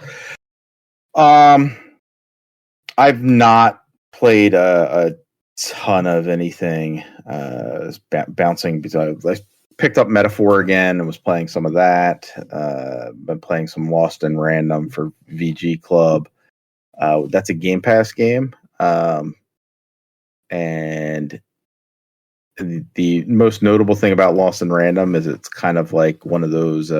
I've not played a ton of anything. Bouncing because I picked up Metaphor again and was playing some of that. Been playing some Lost in Random for VG Club. That's a Game Pass game. And the most notable thing about Lost in Random is it's kind of like one of those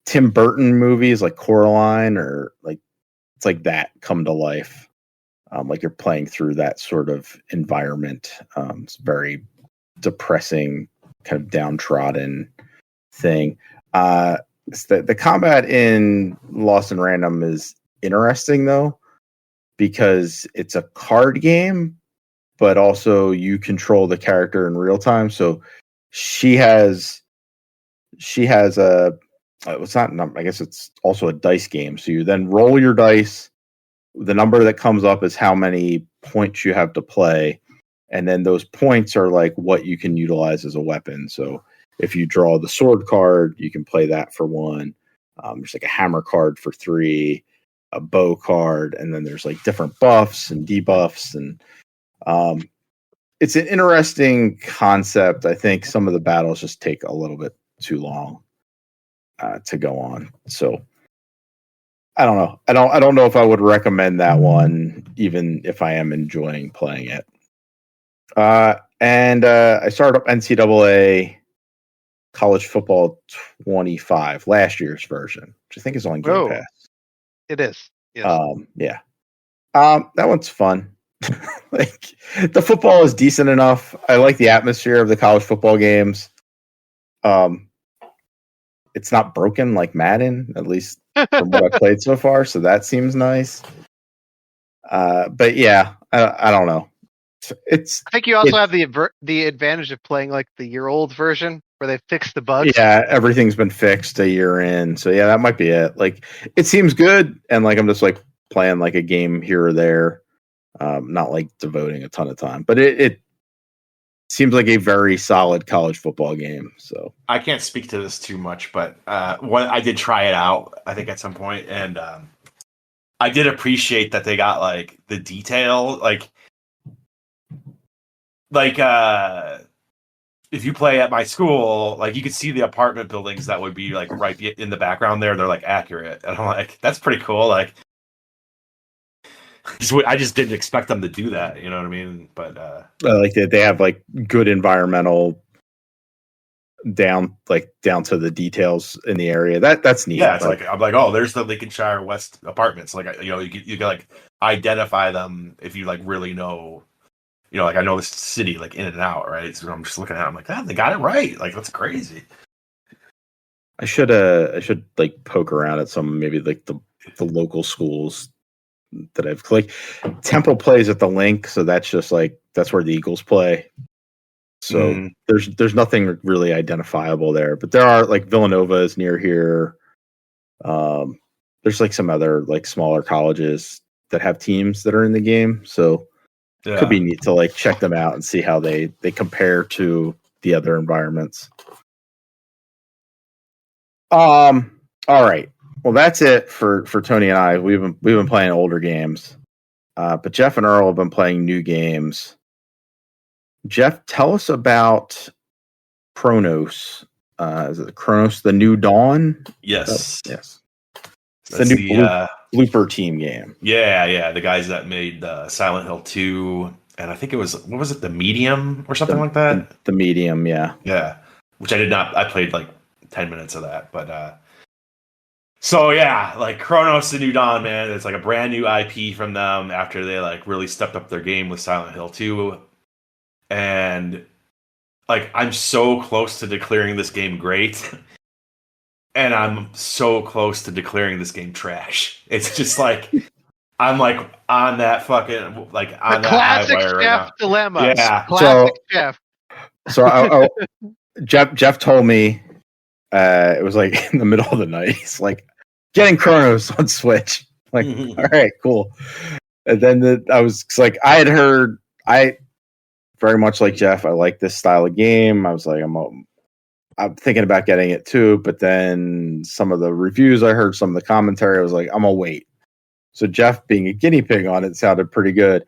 Tim Burton movies like Coraline, or it's like that come to life. Like you're playing through that sort of environment. It's very depressing, kind of downtrodden thing. The combat in Lost in Random is interesting though, because it's a card game, but also you control the character in real time. So she has a, it's not, I guess it's also a dice game. So you then roll your dice. The number that comes up is how many points you have to play. And then those points are like what you can utilize as a weapon. So if you draw the sword card, you can play that for 1. There's like a hammer card for 3, a bow card, and then there's like different buffs and debuffs. And it's an interesting concept. I think some of the battles just take a little bit too long to go on. So I don't know. I don't know if I would recommend that one, even if I am enjoying playing it. And I started up NCAA College Football 25, last year's version, which I think is on Game Pass. It is. Yes. Yeah. That one's fun. Like, the football is decent enough. I like the atmosphere of the college football games. It's not broken like Madden, at least from what I played so far. So that seems nice. But yeah, I don't know. I think you also have the advantage of playing like the year-old version where they fixed the bugs. Yeah, everything's been fixed a year in. So yeah, that might be it. Like, it seems good, and like I'm just like playing like a game here or there, not like devoting a ton of time. But it seems like a very solid college football game. So I can't speak to this too much, but I did try it out, I think, at some point, and I did appreciate that they got like the detail, like if you play at my school, like you could see the apartment buildings that would be like right in the background there. They're like accurate, and I'm like, that's pretty cool. Like, I just didn't expect them to do that. You know what I mean? But like they have like good environmental down to the details in the area. That's neat. Yeah, it's like I'm like, oh, there's the Lincolnshire West apartments. Like, you know, you can like identify them if you like really know. You know, like I know this city like in and out, right? So I'm just looking at it, I'm like, they got it right. Like, that's crazy. I should like poke around at some maybe like the local schools that I've like. Temple plays at the Link, so that's just like that's where the Eagles play. So there's nothing really identifiable there, but there are like Villanova is near here. There's like some other like smaller colleges that have teams that are in the game, so it could be neat to like check them out and see how they compare to the other environments. All right. Well, that's it for Tony and I. We've been playing older games, but Jeff and Earl have been playing new games. Jeff, tell us about Cronos. Is it Cronos: The New Dawn? Yes. Yes. It's the new blooper team game. Yeah. The guys that made Silent Hill 2, and I think it was, what was it, The Medium or something like that? The Medium, yeah. Yeah. Which I did not, I played like 10 minutes of that, but so yeah, like Cronos: The New Dawn, man, it's like a brand new IP from them after they like really stepped up their game with Silent Hill 2. And like, I'm so close to declaring this game great. And I'm so close to declaring this game trash. It's just like, I'm like on that fucking, like on the that classic high wire Jeff right dilemma. Yeah. Classic Jeff. So Jeff told me, it was like in the middle of the night. He's like, getting Cronos on Switch. Like, all right, cool. And then I was like, I had heard, I very much like Jeff, I like this style of game. I was like, I'm thinking about getting it too, but then some of the reviews I heard, some of the commentary, I was like, I'm gonna wait. So Jeff, being a guinea pig on it, sounded pretty good.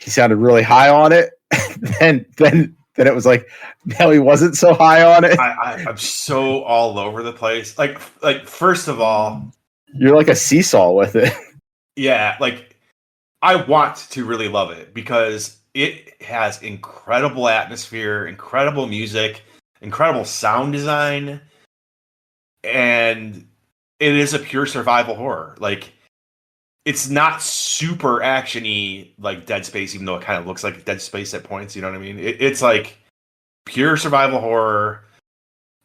He sounded really high on it. then it was like, no, he wasn't so high on it. I'm so all over the place. Like first of all, you're like a seesaw with it. Yeah, like I want to really love it because it has incredible atmosphere, incredible music, incredible sound design, and it is a pure survival horror. Like, it's not super action-y like Dead Space, even though it kind of looks like Dead Space at points, you know what I mean? It's like pure survival horror,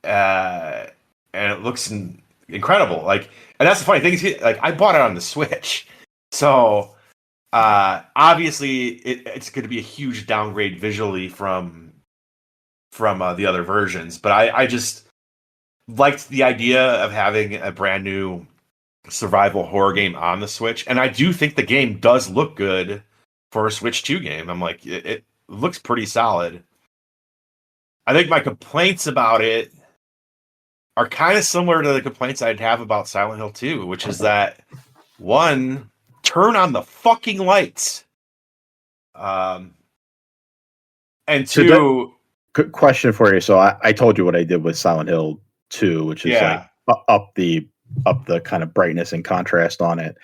and it looks incredible. Like, and that's the funny thing is, like, I bought it on the Switch, so obviously it's going to be a huge downgrade visually from the other versions, but I just liked the idea of having a brand new survival horror game on the Switch, and I do think the game does look good for a Switch 2 game. I'm like, it looks pretty solid. I think my complaints about it are kind of similar to the complaints I'd have about Silent Hill 2, which is that, one, turn on the fucking lights. And two... Question for you. So I told you what I did with Silent Hill 2, which is like up the up the kind of brightness and contrast on it.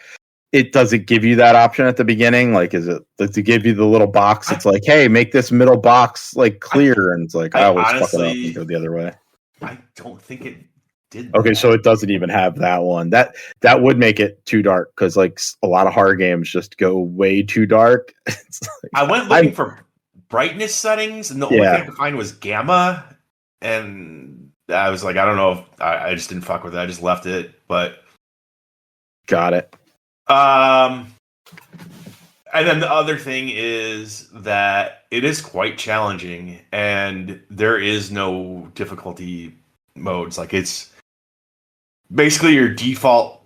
It doesn't give you that option at the beginning. Like, does it give you the little box? It's like, hey, make this middle box like clear, and it's like I always fuck it up and go the other way. I don't think it did. Okay, that. so it doesn't even have that one. That would make it too dark because like a lot of horror games just go way too dark. Like, I went looking for brightness settings, and the only thing I could find was gamma, and I was like, I don't know if I just didn't fuck with it. I just left it, but got it. And then the other thing is that it is quite challenging, and there is no difficulty modes. Like, it's basically your default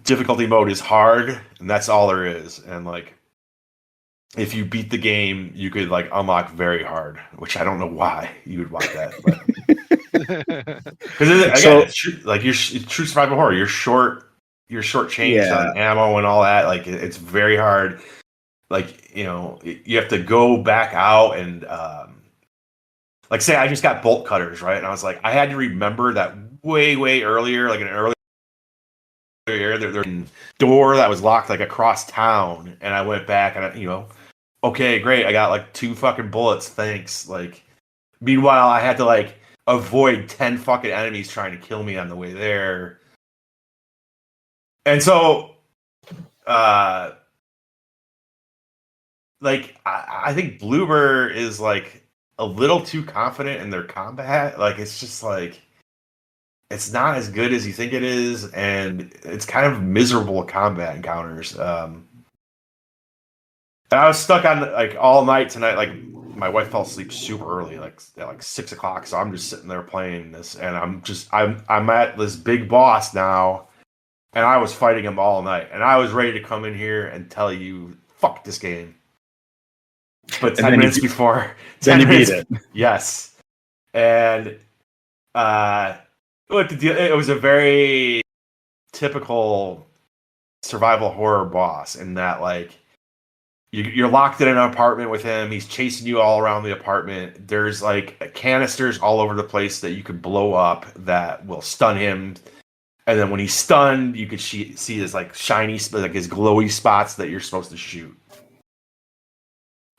difficulty mode is hard, and that's all there is. And like, if you beat the game, you could like unlock very hard, which I don't know why you would want that. Because it's true survival horror. You're short changed on ammo and all that. Like, it's very hard. Like, you know, you have to go back out and like, say I just got bolt cutters, right? And I was like, I had to remember that way earlier, like an earlier there's a door that was locked like across town, and I went back and okay, great, I got like 2 fucking bullets, thanks. Like, meanwhile, I had to like avoid 10 fucking enemies trying to kill me on the way there. And so, like, I think Bloober is like a little too confident in their combat. Like, it's just like, it's not as good as you think it is, and it's kind of miserable combat encounters. And I was stuck on like all night tonight. Like, my wife fell asleep super early, like at 6 o'clock. So I'm just sitting there playing this, and I'm at this big boss now. And I was fighting him all night. And I was ready to come in here and tell you, fuck this game. But 10 minutes before... Then you beat it. Yes. And it was a very typical survival horror boss in that, like, you're locked in an apartment with him. He's chasing you all around the apartment. There's, like, canisters all over the place that you could blow up that will stun him. And then when he's stunned, you could see his like shiny, like his glowy spots that you're supposed to shoot.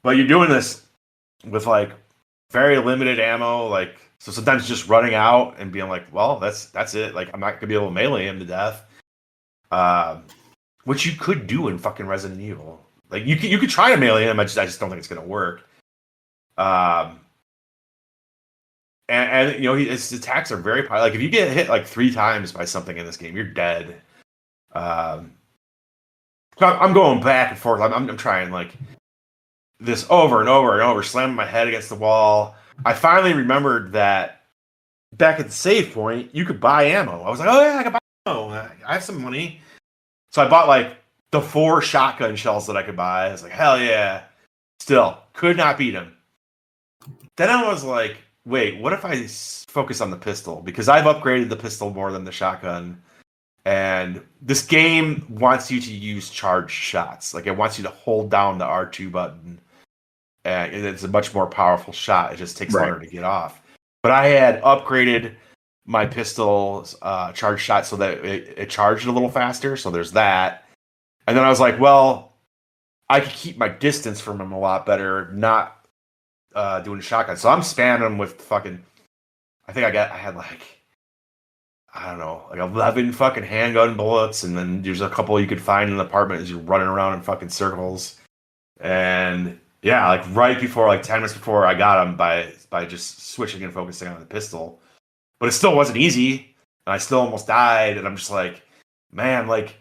But you're doing this with like very limited ammo, like, so sometimes just running out and being like, well, that's it. Like, I'm not gonna be able to melee him to death. Which you could do in fucking Resident Evil. Like, you could try to melee him. I just don't think it's gonna work. And you know, his attacks are very powerful. Like, if you get hit like 3 times by something in this game, you're dead. So I'm going back and forth. I'm trying like this over and over and over, slamming my head against the wall. I finally remembered that back at the save point, you could buy ammo. I was like, oh yeah, I can buy ammo. I have some money. So I bought like the 4 shotgun shells that I could buy. I was like, hell yeah. Still, could not beat him. Then I was like, wait, what if I focus on the pistol? Because I've upgraded the pistol more than the shotgun. And this game wants you to use charged shots. Like, it wants you to hold down the R2 button. And it's a much more powerful shot. It just takes longer to get off. But I had upgraded my pistol's charged shot so that it charged a little faster. So there's that. And then I was like, well, I could keep my distance from him a lot better, not doing shotgun. So I'm spamming him with fucking, I had like, I don't know, like 11 fucking handgun bullets, and then there's a couple you could find in the apartment as you're running around in fucking circles. And yeah, like right before, like 10 minutes before, I got him by just switching and focusing on the pistol. But it still wasn't easy, and I still almost died, and I'm just like, man, like,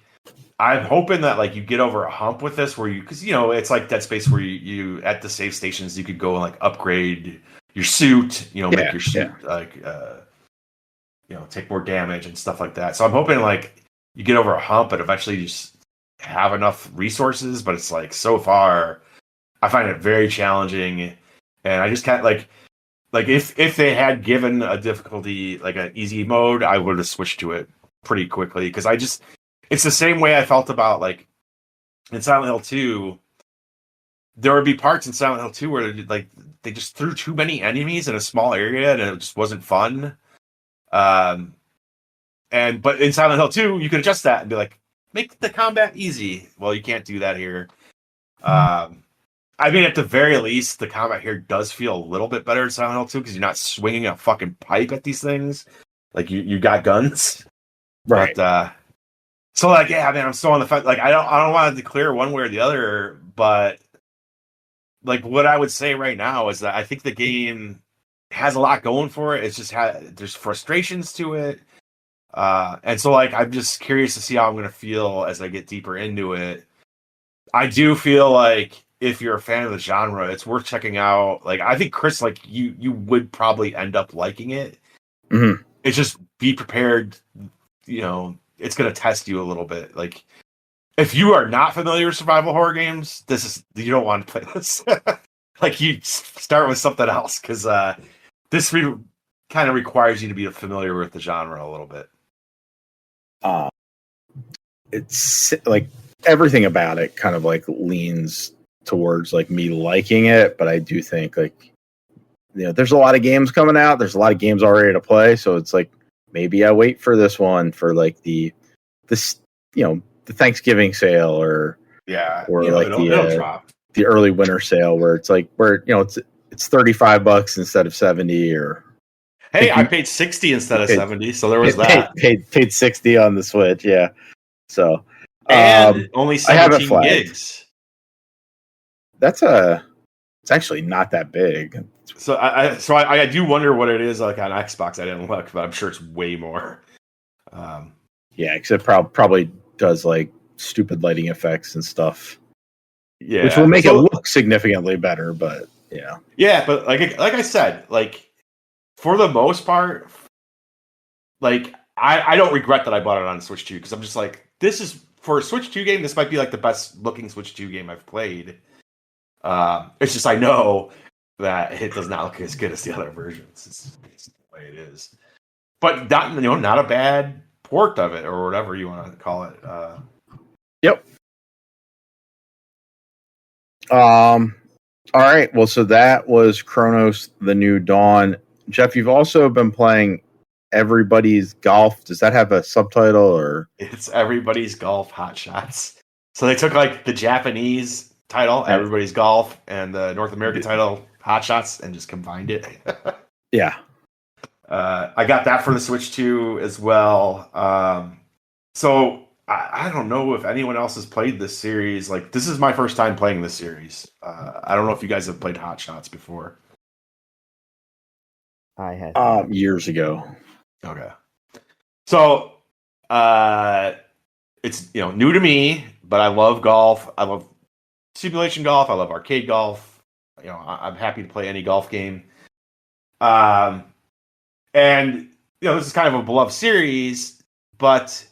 I'm hoping that like you get over a hump with this, where you, because you know it's like Dead Space, where you at the save stations you could go and like upgrade your suit, you know, make your suit like you know, take more damage and stuff like that. So I'm hoping like you get over a hump and eventually you just have enough resources. But it's like, so far, I find it very challenging, and I just can't like if they had given a difficulty like an easy mode, I would have switched to it pretty quickly, because it's the same way I felt about, like, in Silent Hill 2, there would be parts in Silent Hill 2 where, like, they just threw too many enemies in a small area, and it just wasn't fun. And but in Silent Hill 2, you could adjust that and be like, make the combat easy. Well, you can't do that here. I mean, at the very least, the combat here does feel a little bit better in Silent Hill 2 because you're not swinging a fucking pipe at these things. Like, you got guns. Right. But, so, like, yeah, man, I'm still on the fence. Like, I don't want to declare one way or the other, but, like, what I would say right now is that I think the game has a lot going for it. It's just there's frustrations to it. And so, like, I'm just curious to see how I'm going to feel as I get deeper into it. I do feel like if you're a fan of the genre, it's worth checking out. Like, I think, Chris, like, you would probably end up liking it. Mm-hmm. It's just be prepared. You know, it's going to test you a little bit. Like, if you are not familiar with survival horror games, you don't want to play this. Like, you start with something else because this kind of requires you to be familiar with the genre a little bit. It's like everything about it kind of like leans towards like me liking it, but I do think like, you know, there's a lot of games coming out. There's a lot of games already to play, so it's like maybe I wait for this one for like the Thanksgiving sale or like the early winter sale where it's like it's $35 instead of $70 or. Hey, I paid $60 instead of $70, so there was that. Paid 60 on the Switch, yeah. So and only 17 gigs. It's actually not that big. So I do wonder what it is like on Xbox. I didn't look, but I'm sure it's way more. Yeah, except probably does like stupid lighting effects and stuff. Yeah, which will make it look significantly better. But yeah, yeah, but like I said, like for the most part, like I don't regret that I bought it on Switch 2 because I'm just like, this is for a Switch 2 game. This might be like the best looking Switch 2 game I've played. It's just I know that it does not look as good as the other versions. It's the way it is, but not a bad port of it or whatever you want to call it. Yep. All right. Well, so that was Cronos: The New Dawn. Jeff, you've also been playing Everybody's Golf. Does that have a subtitle or? It's Everybody's Golf Hot Shots. So they took like the Japanese title, Everybody's Golf, and the North American title, Hot Shots, and just combined it. Yeah. I got that for the Switch 2 as well. So I don't know if anyone else has played this series. Like, this is my first time playing this series. I don't know if you guys have played Hot Shots before. I had years ago. Okay. So it's new to me, but I love golf. I love simulation golf. I love arcade golf. I'm happy to play any golf game. And this is kind of a beloved series, but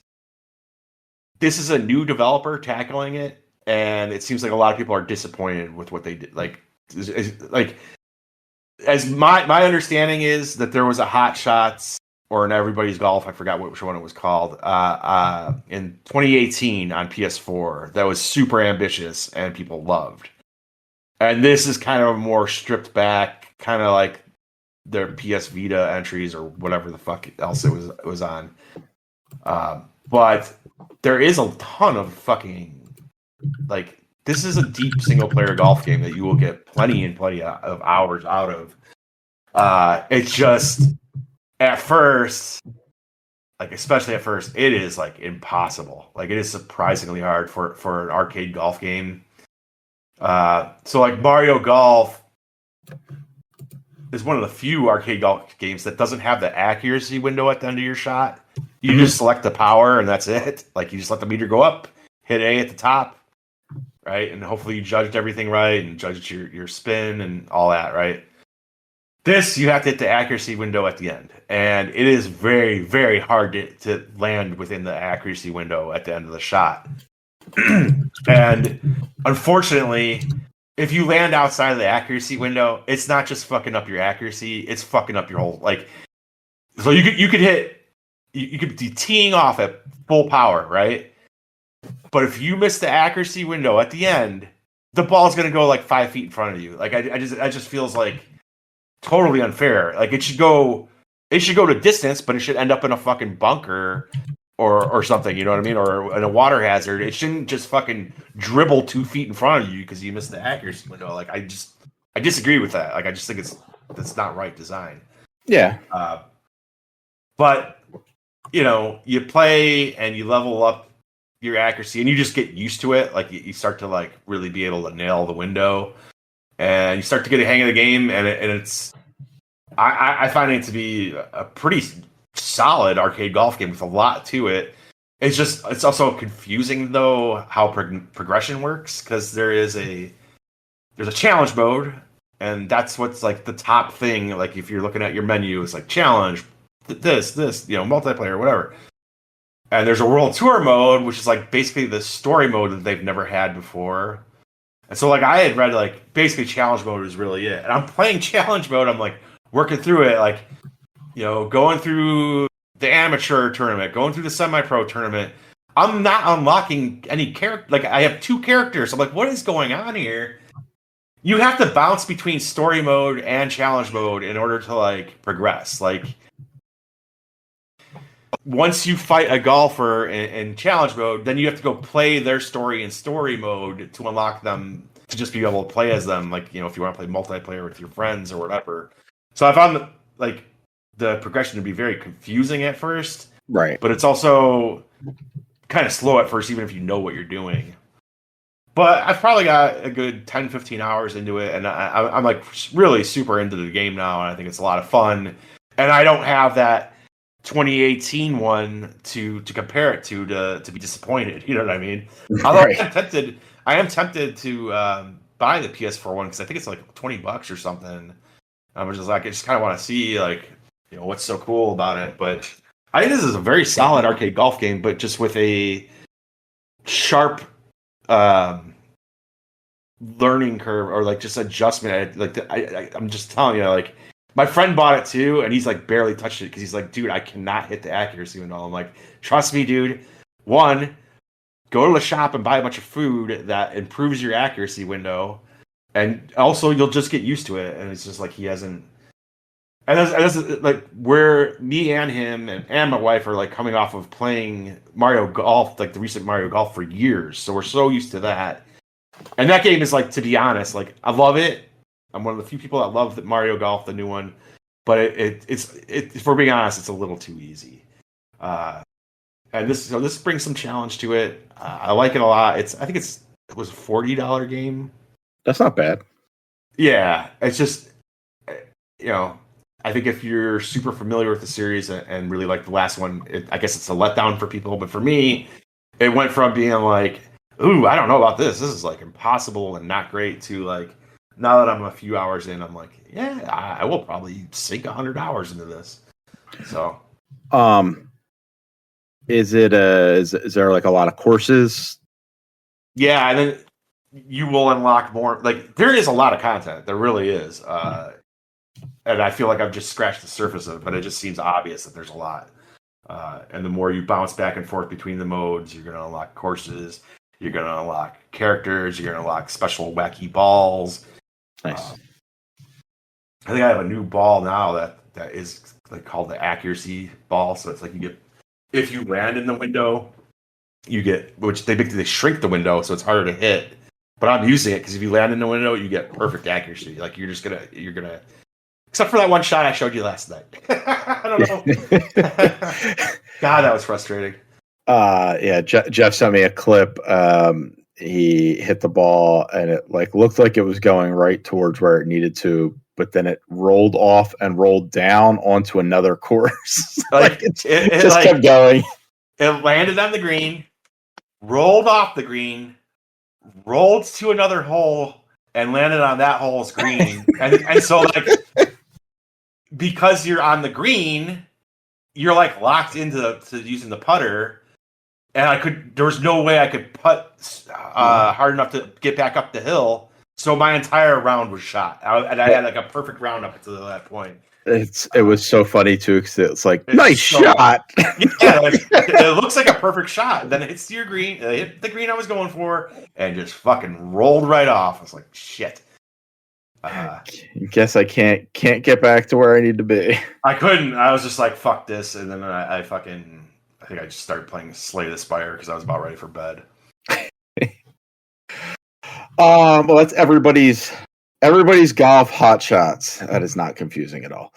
this is a new developer tackling it, and it seems like a lot of people are disappointed with what they did. Like as my understanding is that there was a Hot Shots or an Everybody's Golf, I forgot which one it was called, in 2018 on PS4 that was super ambitious and people loved. And this is kind of a more stripped back, kind of like their PS Vita entries or whatever the fuck else it was on. But there is a ton of fucking, like, this is a deep single player golf game that you will get plenty of hours out of. It's just at first, like especially at first, it is like impossible. Like it is surprisingly hard for an arcade golf game. So like Mario Golf is one of the few arcade golf games that doesn't have the accuracy window at the end of your shot. You just select the power and that's it. Like you just let the meter go up, hit A at the top, right? And hopefully you judged everything right and judged your spin and all that, right? This, you have to hit the accuracy window at the end. And it is very, very hard to land within the accuracy window at the end of the shot. And unfortunately, if you land outside of the accuracy window, it's not just fucking up your accuracy, it's fucking up your whole, like, so you could be teeing off at full power, right? But if you miss the accuracy window at the end, the ball's going to go like 5 feet in front of you. Like, I just feels like totally unfair. Like, it should go it should go to distance, but it should end up in a fucking bunker or something. You know what I mean? Or in a water hazard. It shouldn't just fucking dribble 2 feet in front of you because you missed the accuracy window. Like I disagree with that. Like I just think that's not right design. Yeah. But you play and you level up your accuracy and you just get used to it. Like you start to like really be able to nail the window, and you start to get a hang of the game. And it's I find it to be a pretty solid arcade golf game with a lot to it. It's also confusing though how progression works, because there's a challenge mode, and that's what's like the top thing. Like if you're looking at your menu, it's like challenge, this, multiplayer, whatever. And there's a world tour mode, which is like basically the story mode that they've never had before. And so like I had read like basically challenge mode is really it. And I'm playing challenge mode. I'm like working through it, like, going through the amateur tournament, going through the semi-pro tournament. I'm not unlocking any character. Like I have 2 characters. I'm like, what is going on here? You have to bounce between story mode and challenge mode in order to like progress. Like once you fight a golfer in challenge mode, then you have to go play their story in story mode to unlock them, to just be able to play as them. Like, if you want to play multiplayer with your friends or whatever. So I found the progression to be very confusing at first. Right. But it's also kind of slow at first, even if you know what you're doing. But I've probably got a good 10, 15 hours into it, and I'm like really super into the game now, and I think it's a lot of fun. And I don't have that 2018 one to compare it to be disappointed. You know what I mean? Although Right. I am tempted to buy the PS4 one, because I think it's like $20 or something. I'm just like, I just kind of want to see like, what's so cool about it. But I think this is a very solid arcade golf game, but just with a sharp learning curve, or like just adjustment. I'm just telling you, like, my friend bought it too, and he's like barely touched it because he's like, dude, I cannot hit the accuracy window. I'm like, trust me, dude. One, go to the shop and buy a bunch of food that improves your accuracy window, and also you'll just get used to it. And it's just like he hasn't. And that's like where me and him and my wife are like coming off of playing Mario Golf, like the recent Mario Golf, for years. So we're so used to that. And that game is like, to be honest, like I love it. I'm one of the few people that love the Mario Golf, the new one. But it's if we're being honest, it's a little too easy. And this brings some challenge to it. I like it a lot. I think it was a $40 game. That's not bad. Yeah, it's just, I think if you're super familiar with the series and really like the last one, I guess it's a letdown for people. But for me, it went from being like, ooh, I don't know about this. This is like impossible and not great, to like, now that I'm a few hours in, I'm like, yeah, I will probably sink 100 hours into this. So, is there like a lot of courses? Yeah, and then you will unlock more. Like, there is a lot of content. There really is. And I feel like I've just scratched the surface of it, but it just seems obvious that there's a lot. And the more you bounce back and forth between the modes, you're going to unlock courses, you're going to unlock characters, you're going to unlock special wacky balls. Nice. I think I have a new ball now that is like called the accuracy ball. So it's like if you land in the window, you get, which they shrink the window, so it's harder to hit. But I'm using it because if you land in the window, you get perfect accuracy. Like you're gonna, except for that one shot I showed you last night. I don't know. God, that was frustrating. Yeah, Jeff sent me a clip. He hit the ball and it like looked like it was going right towards where it needed to, but then it rolled off and rolled down onto another course. Like it just kept going. It landed on the green, rolled off the green, rolled to another hole, and landed on that hole's green. and so like, because you're on the green, you're like locked into using the putter. And there was no way I could putt hard enough to get back up the hill. So my entire round was shot. I had like a perfect round up to that point. It was so funny too, because it's like, nice shot. Yeah, it looks like a perfect shot. Then it hits your green, it hit the green I was going for, and just fucking rolled right off. I was like, shit. Guess I can't get back to where I need to be. I couldn't. I was just like, fuck this. And then I think I just started playing Slay the Spire because I was about ready for bed. Well, that's everybody's golf hot shots. That is not confusing at all.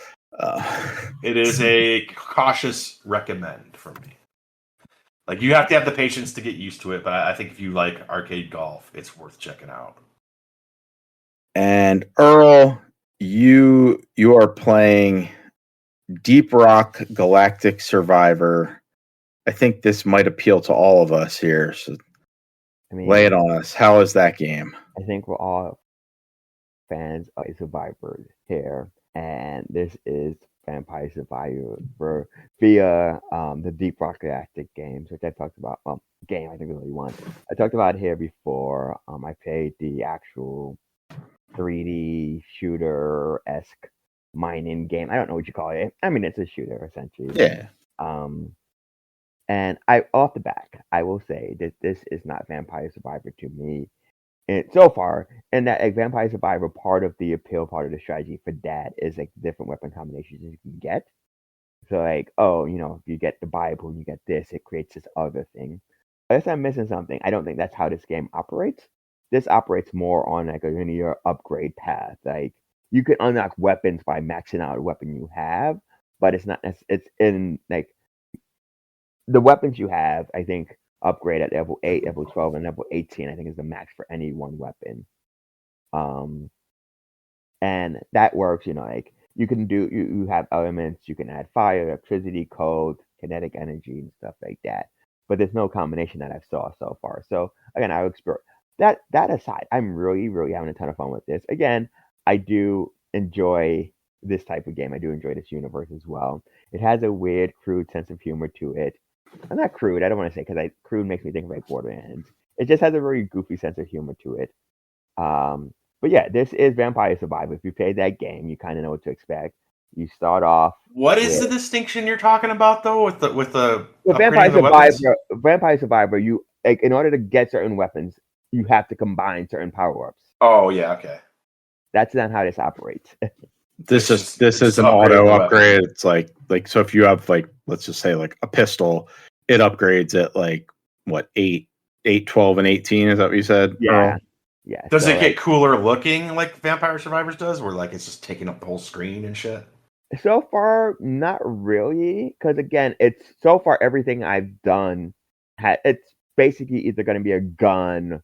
It is a cautious recommend for me. Like, you have to have the patience to get used to it, but I think if you like arcade golf, it's worth checking out. And Earl, you are playing Deep Rock Galactic Survivor. I think this might appeal to all of us here. So lay it on us. How is that game? I think we're all fans of Survivor here, and this is Vampire Survivor via the Deep Rock Galactic games, which I talked about. Well, game, I think really one. I talked about here before. I played the actual 3D shooter-esque mining game. I don't know what you call it. I mean, it's a shooter essentially. Yeah. And off the back, I will say that this is not Vampire Survivor to me. And so far, and that like, Vampire Survivor, part of the appeal, part of the strategy for that is like different weapon combinations you can get. So like, oh, if you get the Bible and you get this, it creates this other thing. Unless I'm missing something, I don't think that's how this game operates. This operates more on like a linear upgrade path. Like you can unlock weapons by maxing out a weapon you have, but it's not. It's in like the weapons you have. I think upgrade at level 8, level 12, and level 18. I think is the max for any one weapon. And that works. Like you can do. You have elements. You can add fire, electricity, cold, kinetic energy, and stuff like that. But there's no combination that I've saw so far. So again, I'll explore. That aside, I'm really, really having a ton of fun with this. Again, I do enjoy this type of game. I do enjoy this universe as well. It has a weird, crude sense of humor to it. I'm not crude. I don't want to say because crude makes me think of like Borderlands. It just has a very goofy sense of humor to it. But yeah, this is Vampire Survivor. If you play that game, you kind of know what to expect. You start off. What is the distinction you're talking about though with the Vampire Survivor? Vampire Survivor, you like in order to get certain weapons, you have to combine certain power-ups. Oh yeah, okay. That's not how this operates. This is an auto upgrade. It's like so if you have like let's just say like a pistol, it upgrades at like what 8, 12, and 18. Is that what you said? Yeah. Earl? Yeah. Does it get cooler looking like Vampire Survivors does, where like it's just taking up the whole screen and shit? So far, not really, because again, it's so far everything I've done it's basically either going to be a gun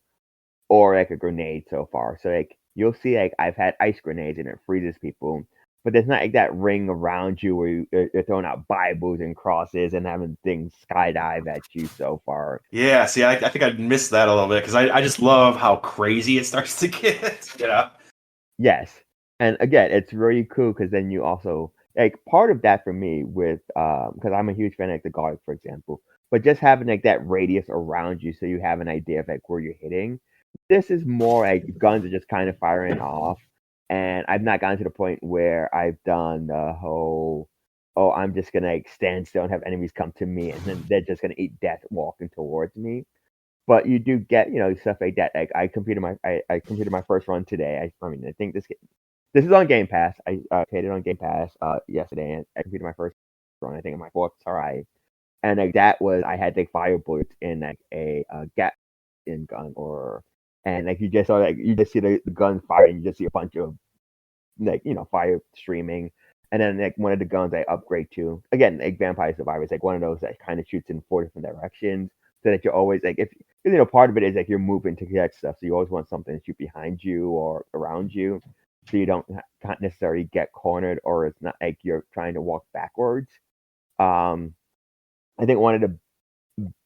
or like a grenade so far. So like you'll see like I've had ice grenades and it freezes people, but there's not like that ring around you where you're throwing out Bibles and crosses and having things skydive at you so far. Yeah, see, I think I missed that a little bit because I just love how crazy it starts to get. Yes, and again, it's really cool because then you also like part of that for me with because I'm a huge fan of like the Guard, for example, but just having like that radius around you so you have an idea of like where you're hitting. This is more like guns are just kind of firing off, and I've not gotten to the point where I've done the whole, oh, I'm just gonna like stand still and have enemies come to me, and then they're just gonna eat death walking towards me. But you do get stuff like that. Like I completed my first run today. I think this is on Game Pass. I paid it on Game Pass yesterday, and I completed my first run. I think in my fourth try, and like that was I had like fire bullets in like a gas gun and like you just saw like you just see the gun fire and you just see a bunch of like fire streaming, and then like one of the guns I upgrade to again like Vampire Survivor is like one of those that kind of shoots in 4 different directions, so that you're always like if part of it is like you're moving to get stuff, so you always want something to shoot behind you or around you, so you can't necessarily get cornered or it's not like you're trying to walk backwards. I think one of the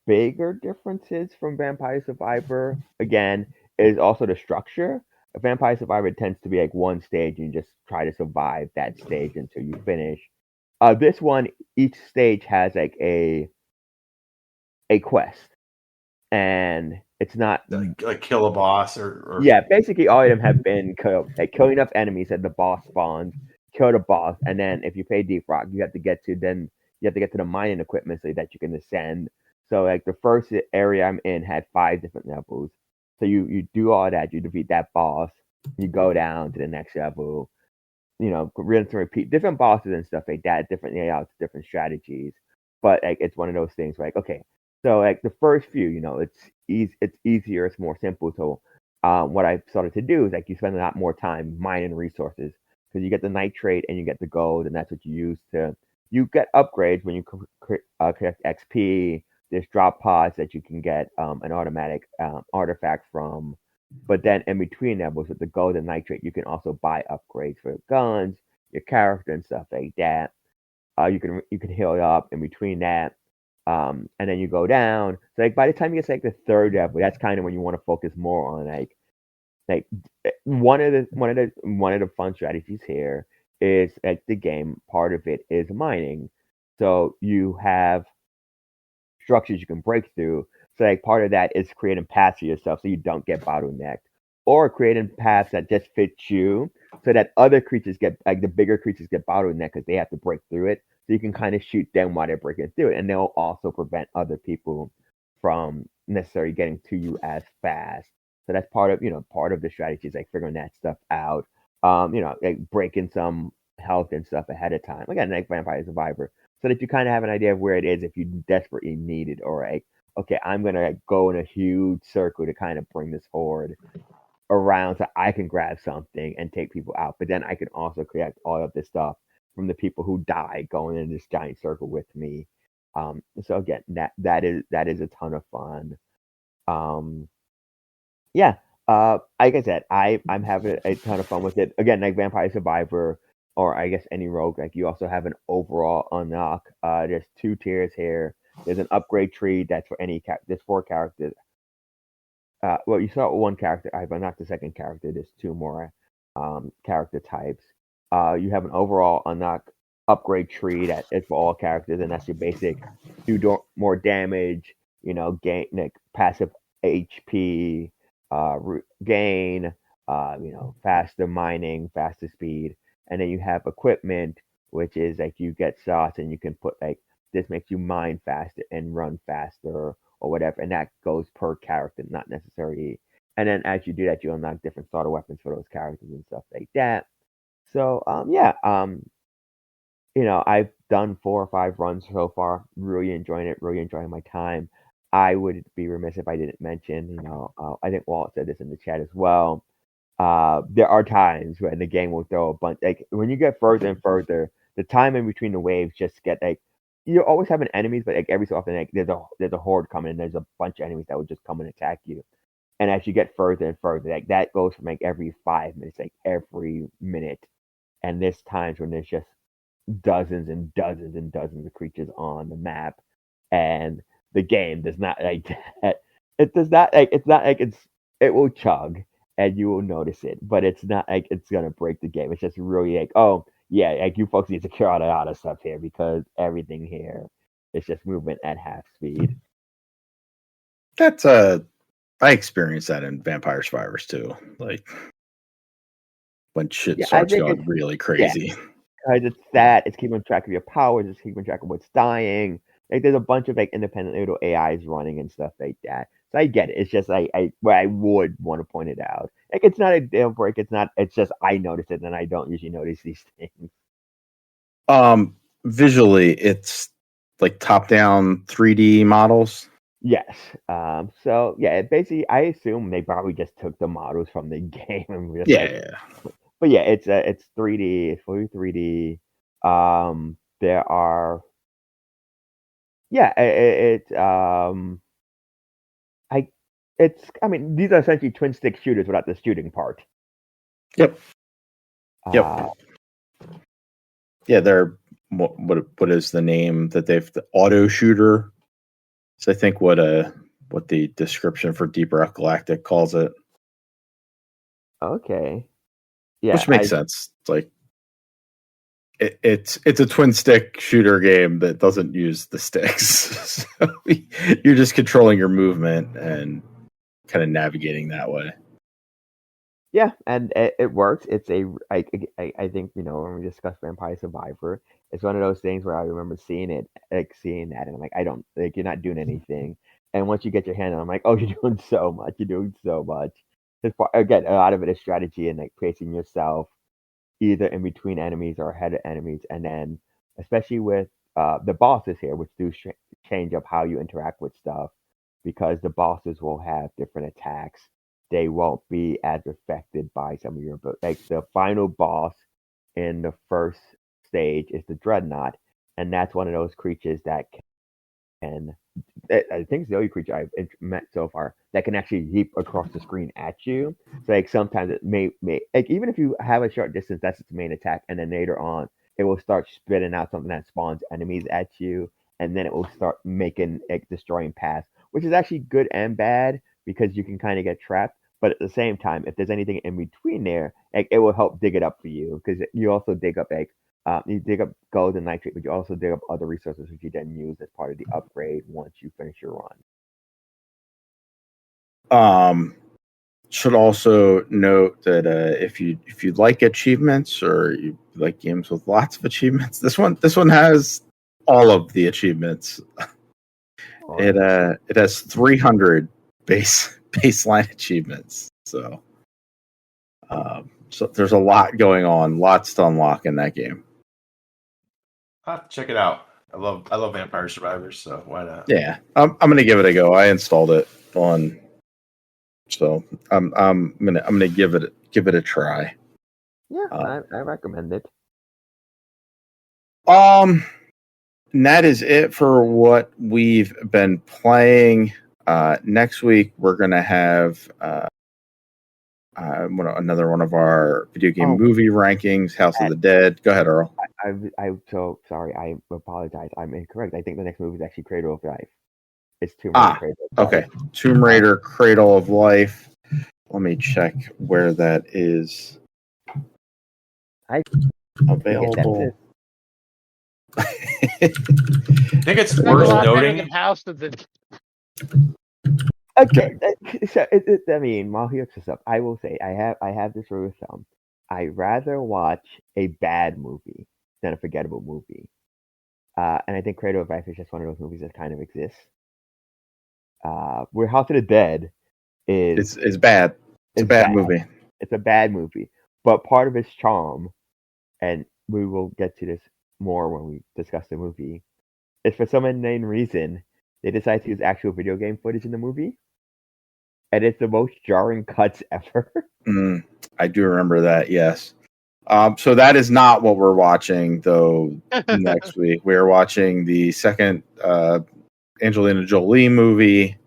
bigger differences from Vampire Survivor again is also the structure. A Vampire Survivor tends to be like one stage and you just try to survive that stage until you finish. This one, each stage has like a quest, and it's not like kill a boss or yeah. Basically, all of them have been kill enough enemies that the boss spawns, kill the boss, and then if you play Deep Rock, you have to get to the mining equipment so that you can ascend. So like the first area I'm in had 5 different levels. So you do all that, you defeat that boss, You go down to the next level, rinse and repeat, different bosses and stuff like that, different layouts, different strategies. But like it's one of those things like, okay, so like the first few, it's easier, it's more simple. So what I started to do is like you spend a lot more time mining resources because you get the nitrate and you get the gold, and that's what you get upgrades when you collect XP. There's drop pods that you can get an automatic artifact from. But then in between levels with the gold and nitrate, you can also buy upgrades for guns, your character, and stuff like that. You can heal up in between that, and then you go down. So like by the time you get to like the third level, that's kind of when you want to focus more on like one of the fun strategies here is like the game part of it is mining. So you have structures you can break through. So like part of that is creating paths for yourself so you don't get bottlenecked, or creating paths that just fit you, so that other creatures get like the bigger creatures get bottlenecked because they have to break through it. So you can kind of shoot them while they're breaking through it, and they'll also prevent other people from necessarily getting to you as fast. So that's part of the strategy is like figuring that stuff out. Like breaking some health and stuff ahead of time. Again, like Vampire Survivor, so that you kind of have an idea of where it is if you desperately need it, or like, okay, I'm gonna like, go in a huge circle to kind of bring this horde around so I can grab something and take people out. But then I can also collect all of this stuff from the people who died going in this giant circle with me. So again, that is a ton of fun. Um, yeah. Like I said, I'm having a ton of fun with it. Again, like Vampire Survivor, or I guess any rogue, like you also have an overall unlock. There's 2 tiers here. There's an upgrade tree that's for there's 4 characters. Well, you saw one character, but not the second character. There's 2 more character types. You have an overall unlock upgrade tree that is for all characters, and that's your basic more damage, gain like passive HP, gain, faster mining, faster speed, and then you have equipment, which is like you get sauce and you can put like this makes you mine faster and run faster or whatever, and that goes per character, not necessarily. And then as you do that, you unlock different starter weapons for those characters and stuff like that. So yeah, I've done 4 or 5 runs so far. Really enjoying it. Really enjoying my time. I would be remiss if I didn't mention, I think Walt said this in the chat as well. There are times when the game will throw a bunch, like when you get further and further, the time in between the waves just get like you're always having enemies, but like every so often, like there's a horde coming, and there's a bunch of enemies that will just come and attack you. And as you get further and further, like that goes from like every 5 minutes, like every minute, and there's times when there's just dozens and dozens and dozens of creatures on the map, and the game does not like that. It does not like it's not like it will chug and you will notice it, but it's not like it's gonna break the game. It's just really like, oh yeah, like you folks need to clear out a lot of stuff here because everything here is just moving at half speed. That's I experienced that in Vampire Survivors too. Like when shit starts going really crazy. Because it's that, it's keeping track of your powers, it's keeping track of what's dying. Like there's a bunch of like independent little AIs running and stuff like that. So I get it. It's just where I would want to point it out. Like it's not a deal break. It's just I notice it and I don't usually notice these things. Visually it's like top down 3D models. Yes. So yeah, basically I assume they probably just took the models from the game and just but yeah, it's 3D. It's fully 3D. There are, yeah, I mean, these are essentially twin stick shooters without the shooting part. Yep. Yeah, they're what is the name that the auto shooter? So I think what the description for Deep Rock Galactic calls it. Okay. Yeah, which makes sense. It's like it's a twin stick shooter game that doesn't use the sticks. So you're just controlling your movement and kind of navigating that way. Yeah, and it works. It's I think when we discussed Vampire Survivor, it's one of those things where I remember seeing that, and I'm like, I don't like you're not doing anything. And once you get your hand on, I'm like, oh, you're doing so much. You're doing so much. again, a lot of it is strategy and like placing yourself either in between enemies or ahead of enemies, and then especially with the bosses here, which do change up how you interact with stuff, because the bosses will have different attacks. They won't be as affected by some of your, but like the final boss in the first stage is the Dreadnought, and that's one of those creatures that can. I think it's the only creature I've met so far that can actually leap across the screen at you. So like sometimes it may like even if you have a short distance, that's its main attack, and then later on it will start spitting out something that spawns enemies at you, and then it will start making like destroying paths, which is actually good and bad because you can kind of get trapped. But at the same time, if there's anything in between there, like it will help dig it up for you because you also dig up like you dig up gold and nitrate, but you also dig up other resources which you then use as part of the upgrade once you finish your run. Should also note that if you like achievements or you like games with lots of achievements, this one has all of the achievements. It has 300 baseline achievements. So there's a lot going on, lots to unlock in that game. I'll have to check it out. I love Vampire Survivors, so why not? Yeah, I'm gonna give it a go. I installed it on, so I'm gonna give it a try. Yeah, I recommend it. And that is it for what we've been playing. Next week we're gonna have another one of our video game movie rankings, House of the Dead. Go ahead, Earl. I'm so sorry. I apologize. I'm incorrect. I think the next movie is actually Cradle of Life. It's Tomb Raider. Cradle of Life. Tomb Raider Cradle of Life. Let me check where that is available. I think it's worth noting. House of the Okay, so I mean, while he looks this up, I will say I have this rule of thumb. I'd rather watch a bad movie than a forgettable movie, and I think Cradle of Life is just one of those movies that kind of exists. Where House of the Dead is bad. It's a bad movie. It's a bad movie, but part of its charm, and we will get to this more when we discuss the movie, is for some unknown reason they decided to use actual video game footage in the movie. And it's the most jarring cuts ever. I do remember that, yes. So that is not what we're watching, though, next week. We're watching the second Angelina Jolie movie,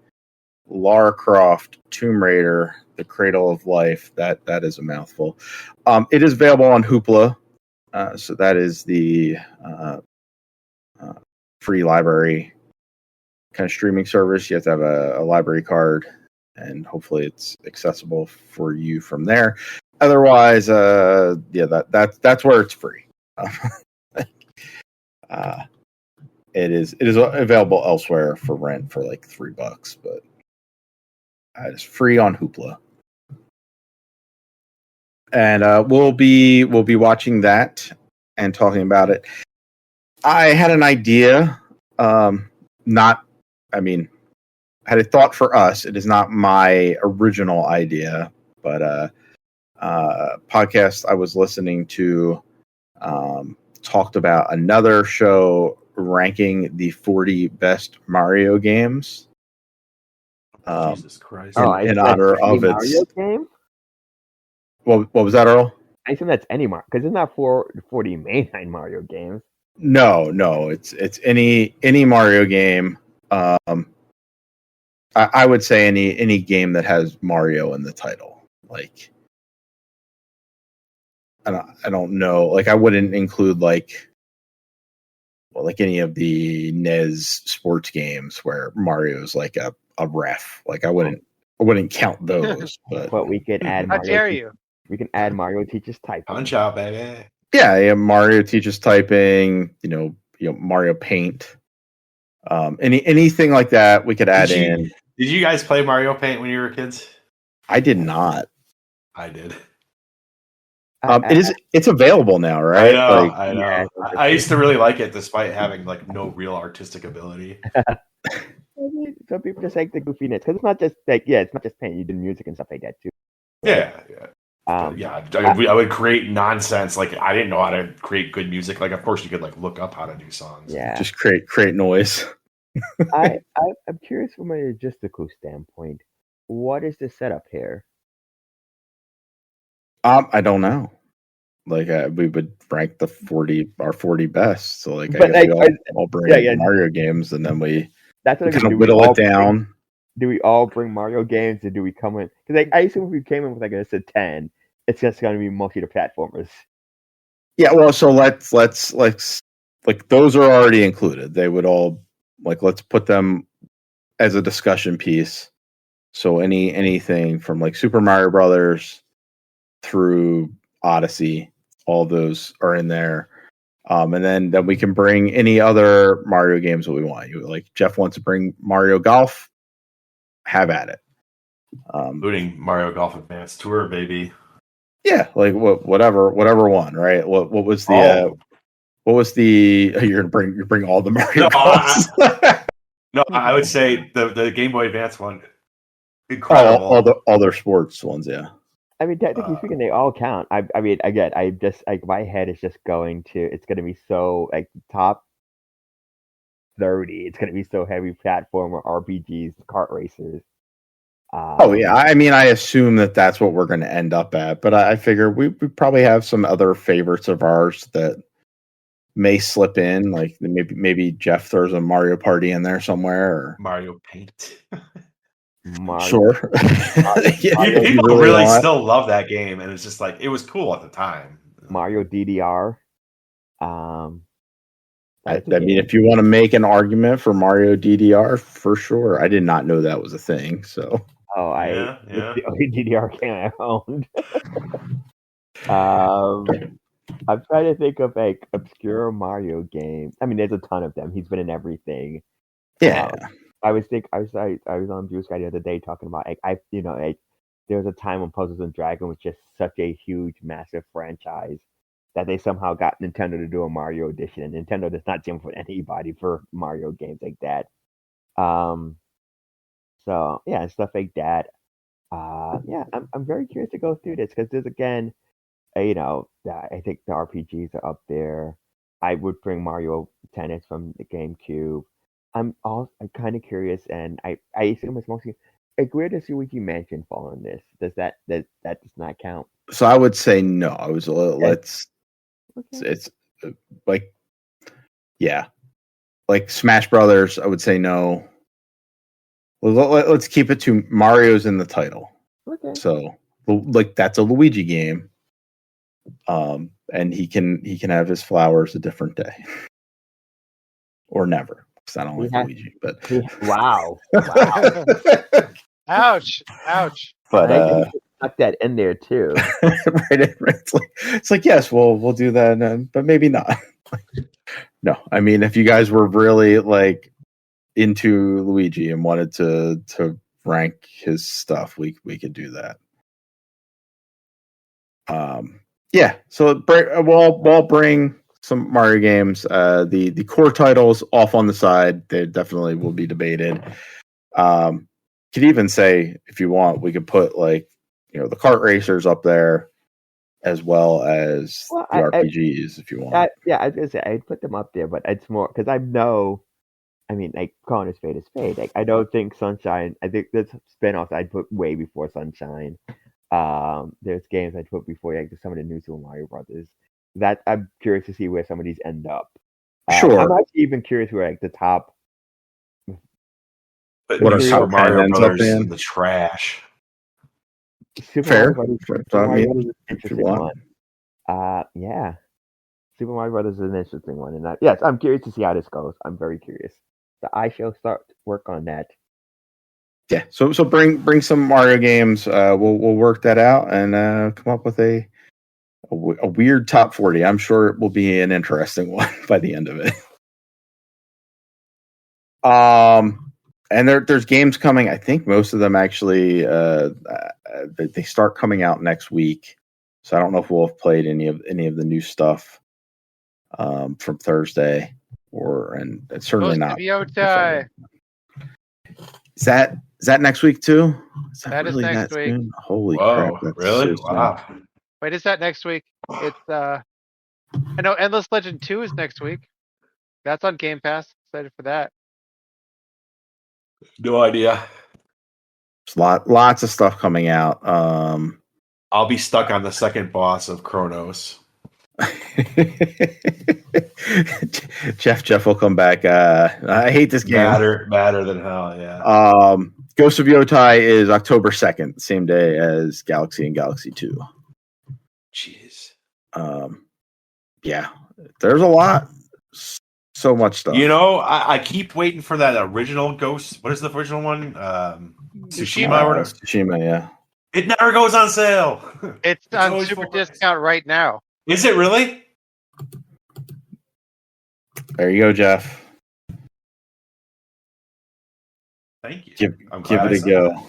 Lara Croft, Tomb Raider, The Cradle of Life. That is a mouthful. It is available on Hoopla. So that is the free library kind of streaming service. You have to have a library card, and hopefully it's accessible for you from there. Otherwise, that's where it's free. It is available elsewhere for rent for like $3, but it's free on Hoopla. And we'll be watching that and talking about it. I had an idea, had a thought for us. It is not my original idea, but podcast I was listening to talked about another show ranking the 40 best Mario games. Jesus Christ! In honor of its Mario game. What was that, Earl? I assume that's any Mario, because it's not 40 mainline Mario games. No, it's any Mario game. I would say any game that has Mario in the title. Like, I don't know. Like, I wouldn't include like any of the NES sports games where Mario's like a ref. Like, I wouldn't count those. But we could add. How dare you? We can add Mario teaches typing. Punch out, baby. Yeah. Mario teaches typing. Mario Paint. Anything like that we could add in. Did you guys play Mario Paint when you were kids? I did not. I did. It's available now, right? I know. Yeah, I used to really like it, despite having like no real artistic ability. Some people just like the goofiness because it's not just like it's not just paint. You do music and stuff like that too. Yeah, yeah. Um, I would create nonsense. Like I didn't know how to create good music. Like of course you could like look up how to do songs. yeah. Just create noise. I'm curious from a logistical standpoint. What is the setup here? I don't know. Like we would rank our 40 best. So like I But guess like, we all bring yeah, yeah. Mario games, and then we That's what I mean. kind Do of we whittle all it down. do we all bring Mario games, or do we come in? Because I assume if we came in with like I said 10, it's just going to be mostly the platformers. Yeah, well, so let's like those are already included. They would all like let's put them as a discussion piece. So anything from like Super Mario Brothers through Odyssey, all those are in there. And then we can bring any other Mario games that we want. You like Jeff wants to bring Mario Golf, have at it. Including Mario Golf Advance Tour, baby. Yeah, like whatever one, right? What was the you're gonna bring all the Mario Golfs? No, I would say the Game Boy Advance one. Incredible. all their sports ones, yeah. I mean, technically speaking, they all count. I mean, again, I just like my head is just going to. It's going to be so like top 30. It's going to be so heavy platformer RPGs, kart racers. Oh yeah, I mean, I assume that's what we're going to end up at, but I figure we probably have some other favorites of ours that may slip in. Like maybe Jeff throws a Mario Party in there somewhere, or Mario Paint. Sure. Yeah, people really still love that game, and it's just like it was cool at the time. Mario DDR. I mean, if you want to make an argument for Mario DDR, for sure. I did not know that was a thing. So, it's the only DDR game I owned. I'm trying to think of like obscure Mario games. I mean, there's a ton of them. He's been in everything. Yeah. I was on Juice Guy the other day talking about there was a time when Puzzles and Dragons was just such a huge, massive franchise that they somehow got Nintendo to do a Mario edition, and Nintendo does not jump with anybody for Mario games like that. So yeah, stuff like that. I'm very curious to go through this because there's again, I think the RPGs are up there. I would bring Mario Tennis from the GameCube. I'm kind of curious, and I assume it's mostly like where does Luigi Mansion fall in this? Does that does not count? So I would say no. I was it's like like Smash Brothers. I would say no. Well, let's keep it to Mario's in the title. Okay. So like that's a Luigi game, and he can have his flowers a different day, or never. Because I don't like Luigi, but wow. Ouch. But tuck that in there too. right. It's like yes, we'll do that, but maybe not. No, I mean if you guys were really like into Luigi and wanted to rank his stuff, we could do that. So we'll bring some Mario games. The core titles off on the side, they definitely will be debated. Could even say if you want, we could put like the kart racers up there as well as the RPGs if you want. I was gonna say I'd put them up there, but it's more because I know. I mean, like calling a spade is spade. Like I don't think Sunshine. I think there's spinoffs I'd put way before Sunshine. There's games I'd put before like some of the new Super Mario Brothers. That I'm curious to see where some of these end up. Sure. I'm actually even curious where like the top. But what are Super Mario Brothers in the trash? Fair. Super Mario Brothers is an interesting one. Yeah. Super Mario Brothers is an interesting one, and yes, I'm curious to see how this goes. I'm very curious. So I shall start work on that. Yeah. So bring some Mario games. We'll work that out and come up with a weird top 40. I'm sure it will be an interesting one by the end of it. And there's games coming. I think most of them actually they start coming out next week. So I don't know if we'll have played any of the new stuff from Thursday, and it's certainly not. Is Is that next week too? Is That is next week. soon? Holy Whoa, crap! That's really? so soon. Wow. Wait, is that next week? It's I know Endless Legend 2 is next week. That's on Game Pass. Excited for that. No idea. There's lots of stuff coming out. I'll be stuck on the second boss of Cronos. Jeff will come back. I hate this game. Madder than hell, yeah. Ghost of Yotai is October 2nd, same day as Galaxy and Galaxy 2. Jeez. Yeah, there's a lot. So much stuff. You know, I keep waiting for that original Ghost. What is the original one? Tsushima or whatever? Tsushima, yeah. It never goes on sale. It's on super discount right now. Is it really? There you go, Jeff. Thank you. Give it a go.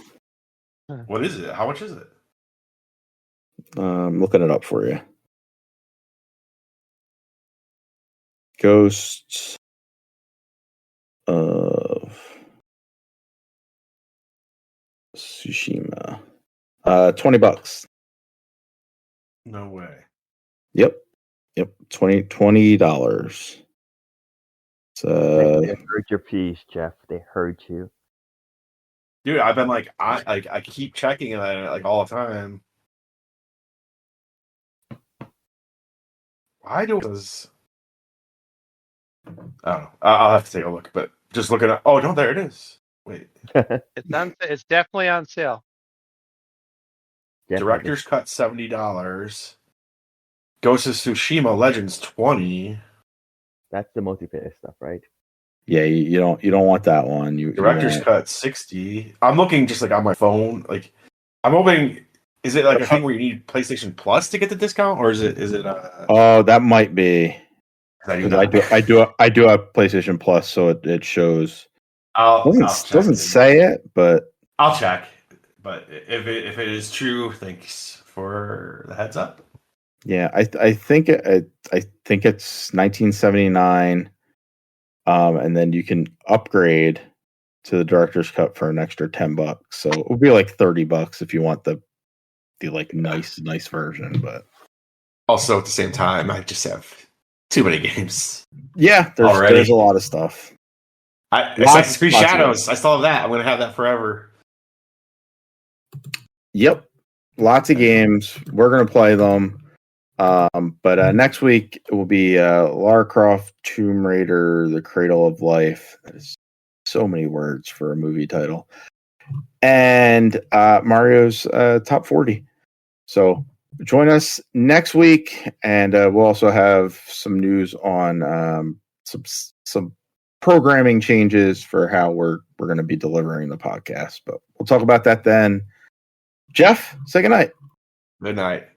What is it? How much is it? I'm looking it up for you. Ghosts of Tsushima. $20. No way. Yep. $20. They heard your piece, Jeff. They heard you. Dude, I've been like, I keep checking it like all the time. Why does? I don't know. I'll have to take a look, but just looking at. Oh no, there it is. Wait, It's definitely on sale. Director's cut $70. Ghost of Tsushima Legends $20. That's the multiplayer stuff, right? Yeah, you don't want that one. Director's cut $60. I'm looking just like on my phone. Like, I'm hoping. Is it like a thing where you need PlayStation Plus to get the discount, or is it? Oh, that might be. I do have PlayStation Plus, so it shows. Doesn't say it, but I'll check. But if it is true, thanks for the heads up. Yeah, I think it's $19.79, and then you can upgrade to the director's cut for an extra $10. So it would be like $30 if you want the like nice version. But also at the same time, I just have too many games. Yeah, there's a lot of stuff. Assassin's Creed Shadows, I still have that. I'm gonna have that forever. Yep, lots of games. We're gonna play them. But next week it will be Lara Croft, Tomb Raider, The Cradle of Life. There's so many words for a movie title. And Mario's Top 40. So join us next week, and we'll also have some news on some programming changes for how we're going to be delivering the podcast. But we'll talk about that then. Jeff, say goodnight. Good night.